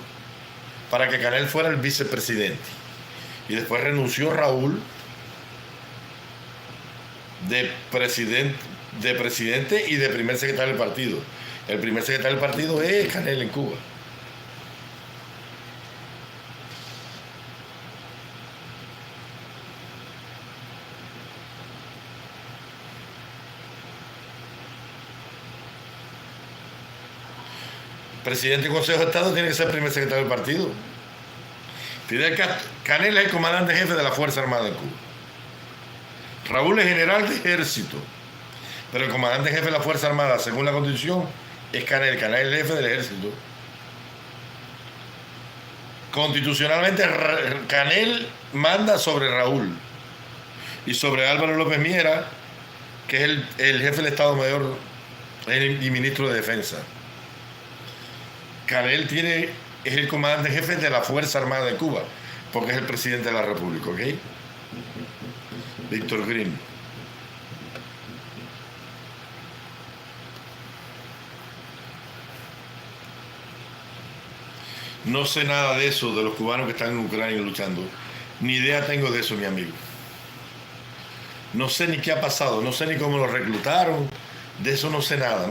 S1: para que Canel fuera el vicepresidente. Y después renunció Raúl de presidente y de primer secretario del partido. El primer secretario del partido es Canel en Cuba. Presidente del Consejo de Estado tiene que ser primer secretario del partido. Canel es el comandante jefe de la Fuerza Armada de Cuba. Raúl es general de ejército, pero el comandante jefe de la Fuerza Armada, según la Constitución, es Canel. Canel es el jefe del ejército. Constitucionalmente, Canel manda sobre Raúl y sobre Álvaro López Miera, que es el jefe del Estado Mayor y ministro de Defensa. Canel es el comandante jefe de la Fuerza Armada de Cuba, porque es el presidente de la República, ¿ok? Víctor Grimm. No sé nada de eso, de los cubanos que están en Ucrania luchando. Ni idea tengo de eso, mi amigo. No sé ni qué ha pasado, no sé ni cómo los reclutaron. De eso no sé nada.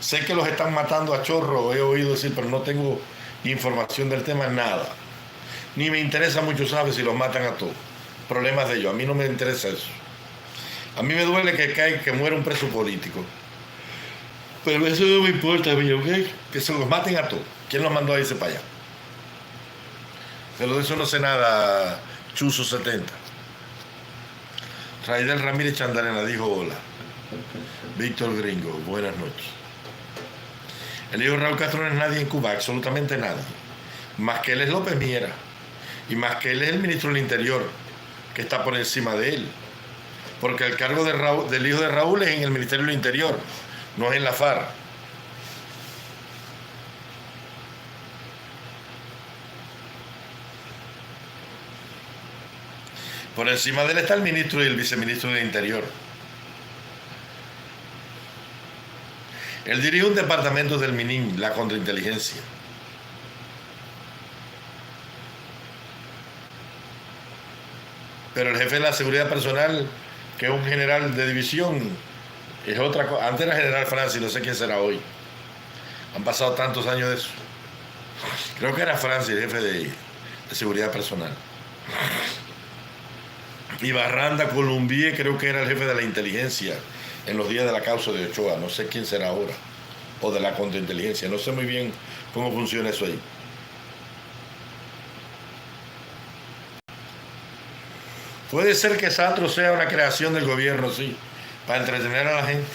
S1: Sé que los están matando a chorro, he oído decir, pero no tengo información del tema, nada. Ni me interesa mucho, ¿sabes? Si los matan a todos. Problemas de ellos, a mí no me interesa eso. A mí me duele que muera un preso político. Pero eso no me importa a mí, ¿ok? Que se los maten a todos. ¿Quién los mandó a irse para allá? Pero de eso no sé nada, Chuzo 70. Raidel Ramírez Chandarena dijo hola. Víctor Gringo, buenas noches. El hijo de Raúl Castro no es nadie en Cuba, absolutamente nadie. Más que él es López Miera. Y más que él es el ministro del Interior, que está por encima de él. Porque el cargo del hijo de Raúl es en el Ministerio del Interior, no es en la FARC. Por encima de él está el ministro y el viceministro del Interior. Él dirige un departamento del MININ, la contrainteligencia. Pero el jefe de la seguridad personal, que es un general de división, es otra cosa. Antes era general Francis, no sé quién será hoy. Han pasado tantos años de eso. Creo que era Francis, el jefe de seguridad personal. Y Barranda Columbier creo que era el jefe de la inteligencia en los días de la causa de Ochoa. No sé quién será ahora. O de la contrainteligencia. No sé muy bien cómo funciona eso ahí. Puede ser que Sandro sea una creación del gobierno, sí, para entretener a la gente.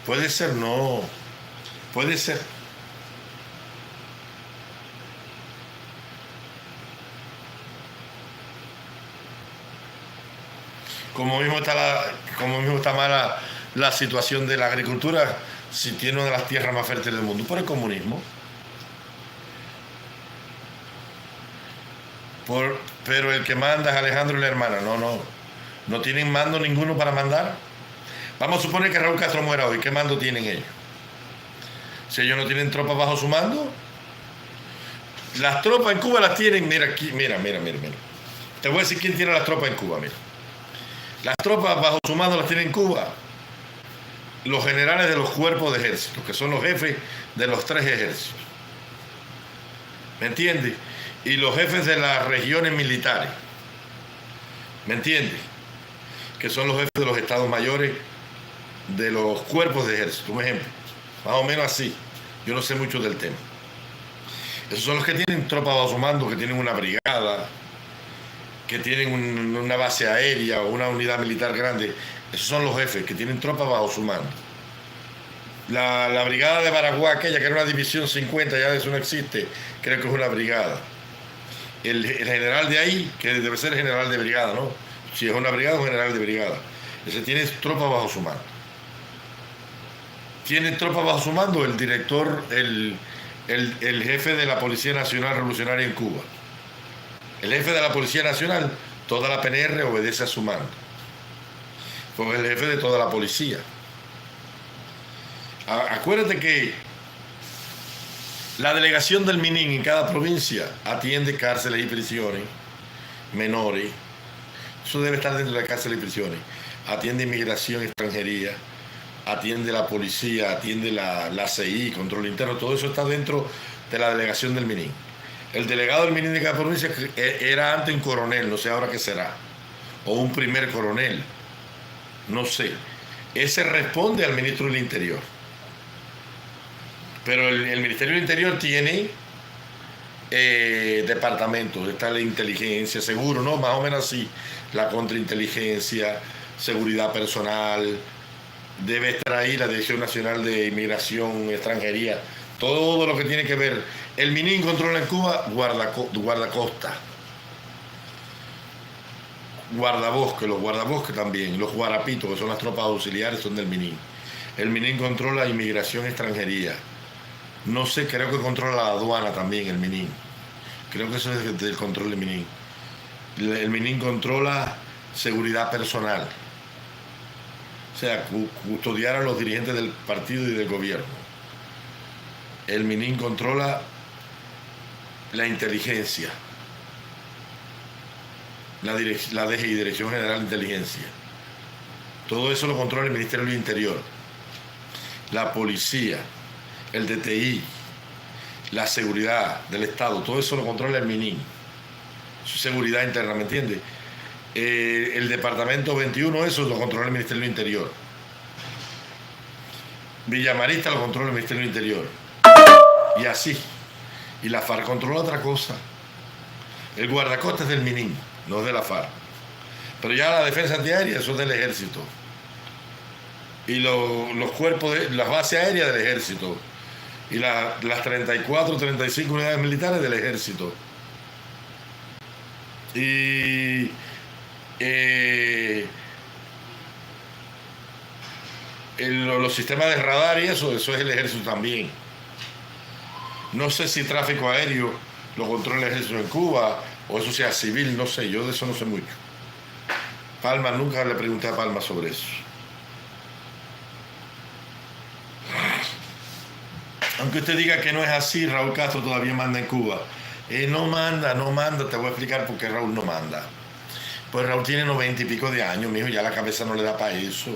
S1: Puede ser, no. Puede ser. Como mismo está mala la situación de la agricultura, si tiene una de las tierras más fértiles del mundo, por el comunismo. Pero el que manda es Alejandro y la hermana. No tienen mando ninguno para mandar. Vamos a suponer que Raúl Castro muera hoy. ¿Qué mando tienen ellos? Si ellos no tienen tropas bajo su mando. Las tropas en Cuba las tienen. Mira aquí, mira. Te voy a decir quién tiene las tropas en Cuba, mira. Las tropas bajo su mando las tienen en Cuba los generales de los cuerpos de ejército, que son los jefes de los 3 ejércitos. ¿Me entiendes? Y los jefes de las regiones militares. ¿Me entiendes? Que son los jefes de los estados mayores de los cuerpos de ejército. Un ejemplo. Más o menos así. Yo no sé mucho del tema. Esos son los que tienen tropas bajo su mando, que tienen una brigada, que tienen una base aérea o una unidad militar grande. Esos son los jefes que tienen tropas bajo su mando. La brigada de Baraguá, aquella que era una división 50, ya eso no existe, creo que es una brigada. El general de ahí, que debe ser el general de brigada, ¿no? Si es una brigada, es un general de brigada. Ese tiene tropas bajo su mando. Tiene tropas bajo su mando el director, el jefe de la Policía Nacional Revolucionaria en Cuba. El jefe de la Policía Nacional, toda la PNR obedece a su mando. Porque es el jefe de toda la policía. Acuérdate que la delegación del MININ en cada provincia atiende cárceles y prisiones menores. Eso debe estar dentro de las cárceles y prisiones. Atiende inmigración, extranjería, atiende la policía, atiende la CI, control interno. Todo eso está dentro de la delegación del MININ. El delegado del MININ de cada provincia era antes un coronel, no sé ahora qué será. O un primer coronel. No sé. Ese responde al ministro del Interior. Pero el Ministerio del Interior tiene departamentos. Está la inteligencia, seguro, ¿no? Más o menos así. La contrainteligencia, seguridad personal. Debe estar ahí la Dirección Nacional de Inmigración, Extranjería. Todo lo que tiene que ver. El MININ controla en Cuba guardacosta. Guardabosque, los guardabosques también. Los guarapitos, que son las tropas auxiliares, son del MININ. El MININ controla inmigración, extranjería. No sé, creo que controla la aduana también, el MININ. Creo que eso es del control del MININ. El MININ controla seguridad personal. O sea, custodiar a los dirigentes del partido y del gobierno. El MININ controla la inteligencia. La DGI, Dirección General de Inteligencia. Todo eso lo controla el Ministerio del Interior. La policía, el DTI, la seguridad del Estado, todo eso lo controla el MININ. Su seguridad interna, ¿me entiendes? El Departamento 21, eso lo controla el Ministerio del Interior. Villamarista lo controla el Ministerio del Interior. Y así. Y la FARC controla otra cosa. El guardacosta es del MININ, no es de la FARC. Pero ya la defensa antiaérea, eso es del ejército. Y los cuerpos, las bases aéreas del ejército. y las 34, 35 unidades militares del ejército. Y los sistemas de radar y eso es el ejército también. No sé si tráfico aéreo lo controla el ejército en Cuba o eso sea civil, no sé, yo de eso no sé mucho. Palma, nunca le pregunté a Palma sobre eso. Aunque usted diga que no es así, Raúl Castro todavía manda en Cuba. No manda, te voy a explicar por qué Raúl no manda. Pues Raúl tiene 90 y pico de años, mijo, ya la cabeza no le da para eso.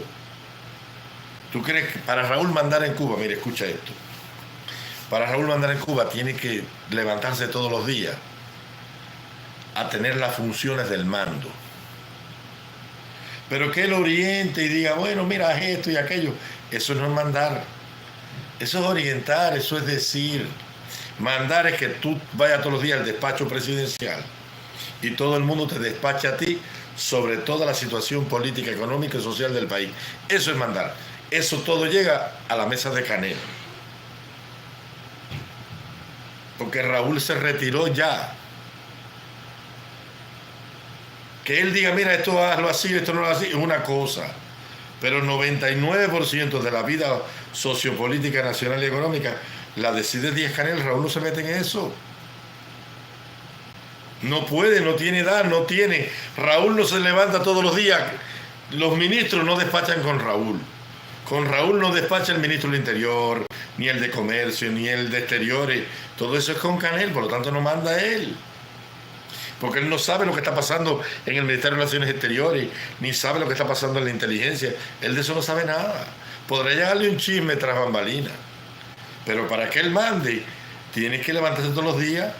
S1: ¿Tú crees que para Raúl mandar en Cuba, mire, escucha esto, para Raúl mandar en Cuba tiene que levantarse todos los días a tener las funciones del mando? Pero que él oriente y diga, bueno, mira, haz esto y aquello, eso no es mandar. Eso es orientar, eso es decir. Mandar es que tú vayas todos los días al despacho presidencial y todo el mundo te despacha a ti sobre toda la situación política, económica y social del país. Eso es mandar. Eso todo llega a la mesa de Canel. Porque Raúl se retiró ya. Que él diga, mira, esto hazlo así, esto no lo así, es una cosa. Pero el 99% de la vida sociopolítica, nacional y económica la decide Díaz-Canel. Raúl no se mete en eso. No puede, no tiene edad, no tiene. Raúl no se levanta todos los días. Los ministros no despachan con Raúl. Con Raúl no despacha el ministro del Interior, ni el de Comercio, ni el de Exteriores. Todo eso es con Canel, por lo tanto no manda él. Porque él no sabe lo que está pasando en el Ministerio de Relaciones Exteriores, ni sabe lo que está pasando en la inteligencia. Él de eso no sabe nada. Podrá llegarle un chisme tras bambalinas. Pero para que él mande, tiene que levantarse todos los días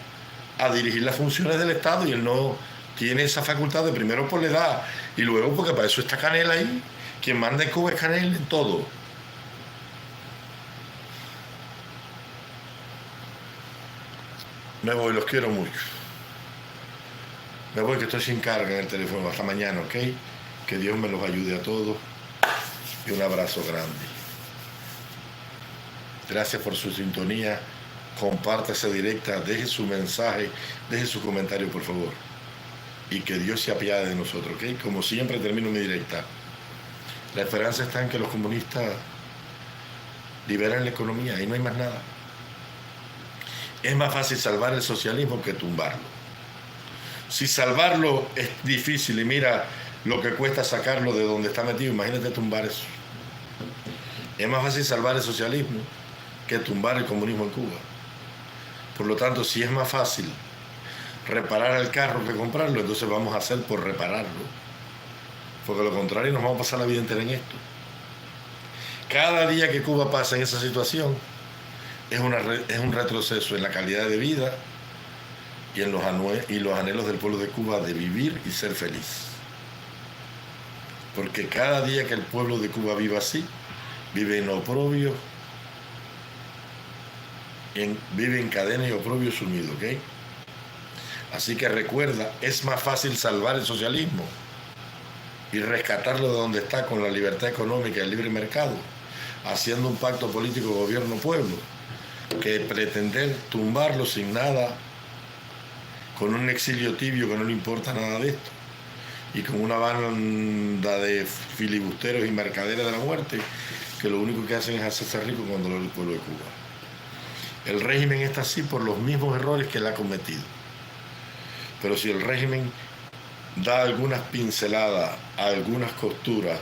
S1: a dirigir las funciones del Estado y él no tiene esa facultad de primero por la edad y luego porque para eso está Canel ahí. Quien manda en Cuba es Canel en todo. Me voy, los quiero mucho. Me voy que estoy sin carga en el teléfono. Hasta mañana, ¿ok? Que Dios me los ayude a todos y un abrazo grande. Gracias por su sintonía. Compártase directa, deje su mensaje, deje su comentario, por favor. Y que Dios se apiade de nosotros, ¿ok? Como siempre termino mi directa. La esperanza está en que los comunistas liberen la economía y no hay más nada. Es más fácil salvar el socialismo que tumbarlo. Si salvarlo es difícil y mira lo que cuesta sacarlo de donde está metido, imagínate tumbar eso. Es más fácil salvar el socialismo que tumbar el comunismo en Cuba. Por lo tanto, si es más fácil reparar el carro que comprarlo, entonces vamos a hacer por repararlo. Porque lo contrario nos vamos a pasar la vida entera en esto. Cada día que Cuba pasa en esa situación es un retroceso en la calidad de vida y en los anhelos del pueblo de Cuba de vivir y ser feliz. Porque cada día que el pueblo de Cuba viva así, vive en oprobio, vive en cadena y oprobio sumido, ¿ok? Así que recuerda, es más fácil salvar el socialismo y rescatarlo de donde está con la libertad económica y el libre mercado, haciendo un pacto político gobierno-pueblo, que pretender tumbarlo sin nada, con un exilio tibio que no le importa nada de esto, y con una banda de filibusteros y mercaderes de la muerte, que lo único que hacen es hacerse rico con dolor del pueblo de Cuba. El régimen está así por los mismos errores que él ha cometido. Pero si el régimen da algunas pinceladas, algunas costuras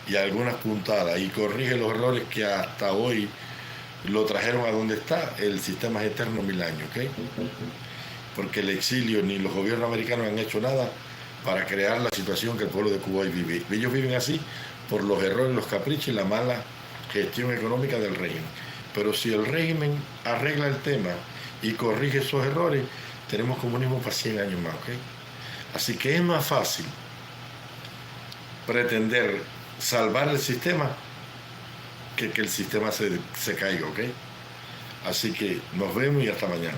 S1: y algunas puntadas y corrige los errores que hasta hoy lo trajeron a donde está, el sistema es eterno 1000 años, ¿ok? Porque el exilio ni los gobiernos americanos han hecho nada para crear la situación que el pueblo de Cuba hoy vive. Ellos viven así por los errores, los caprichos y la mala gestión económica del régimen. Pero si el régimen arregla el tema y corrige esos errores, tenemos comunismo para 100 años más, ¿ok? Así que es más fácil pretender salvar el sistema que el sistema se caiga, ¿ok? Así que nos vemos y hasta mañana.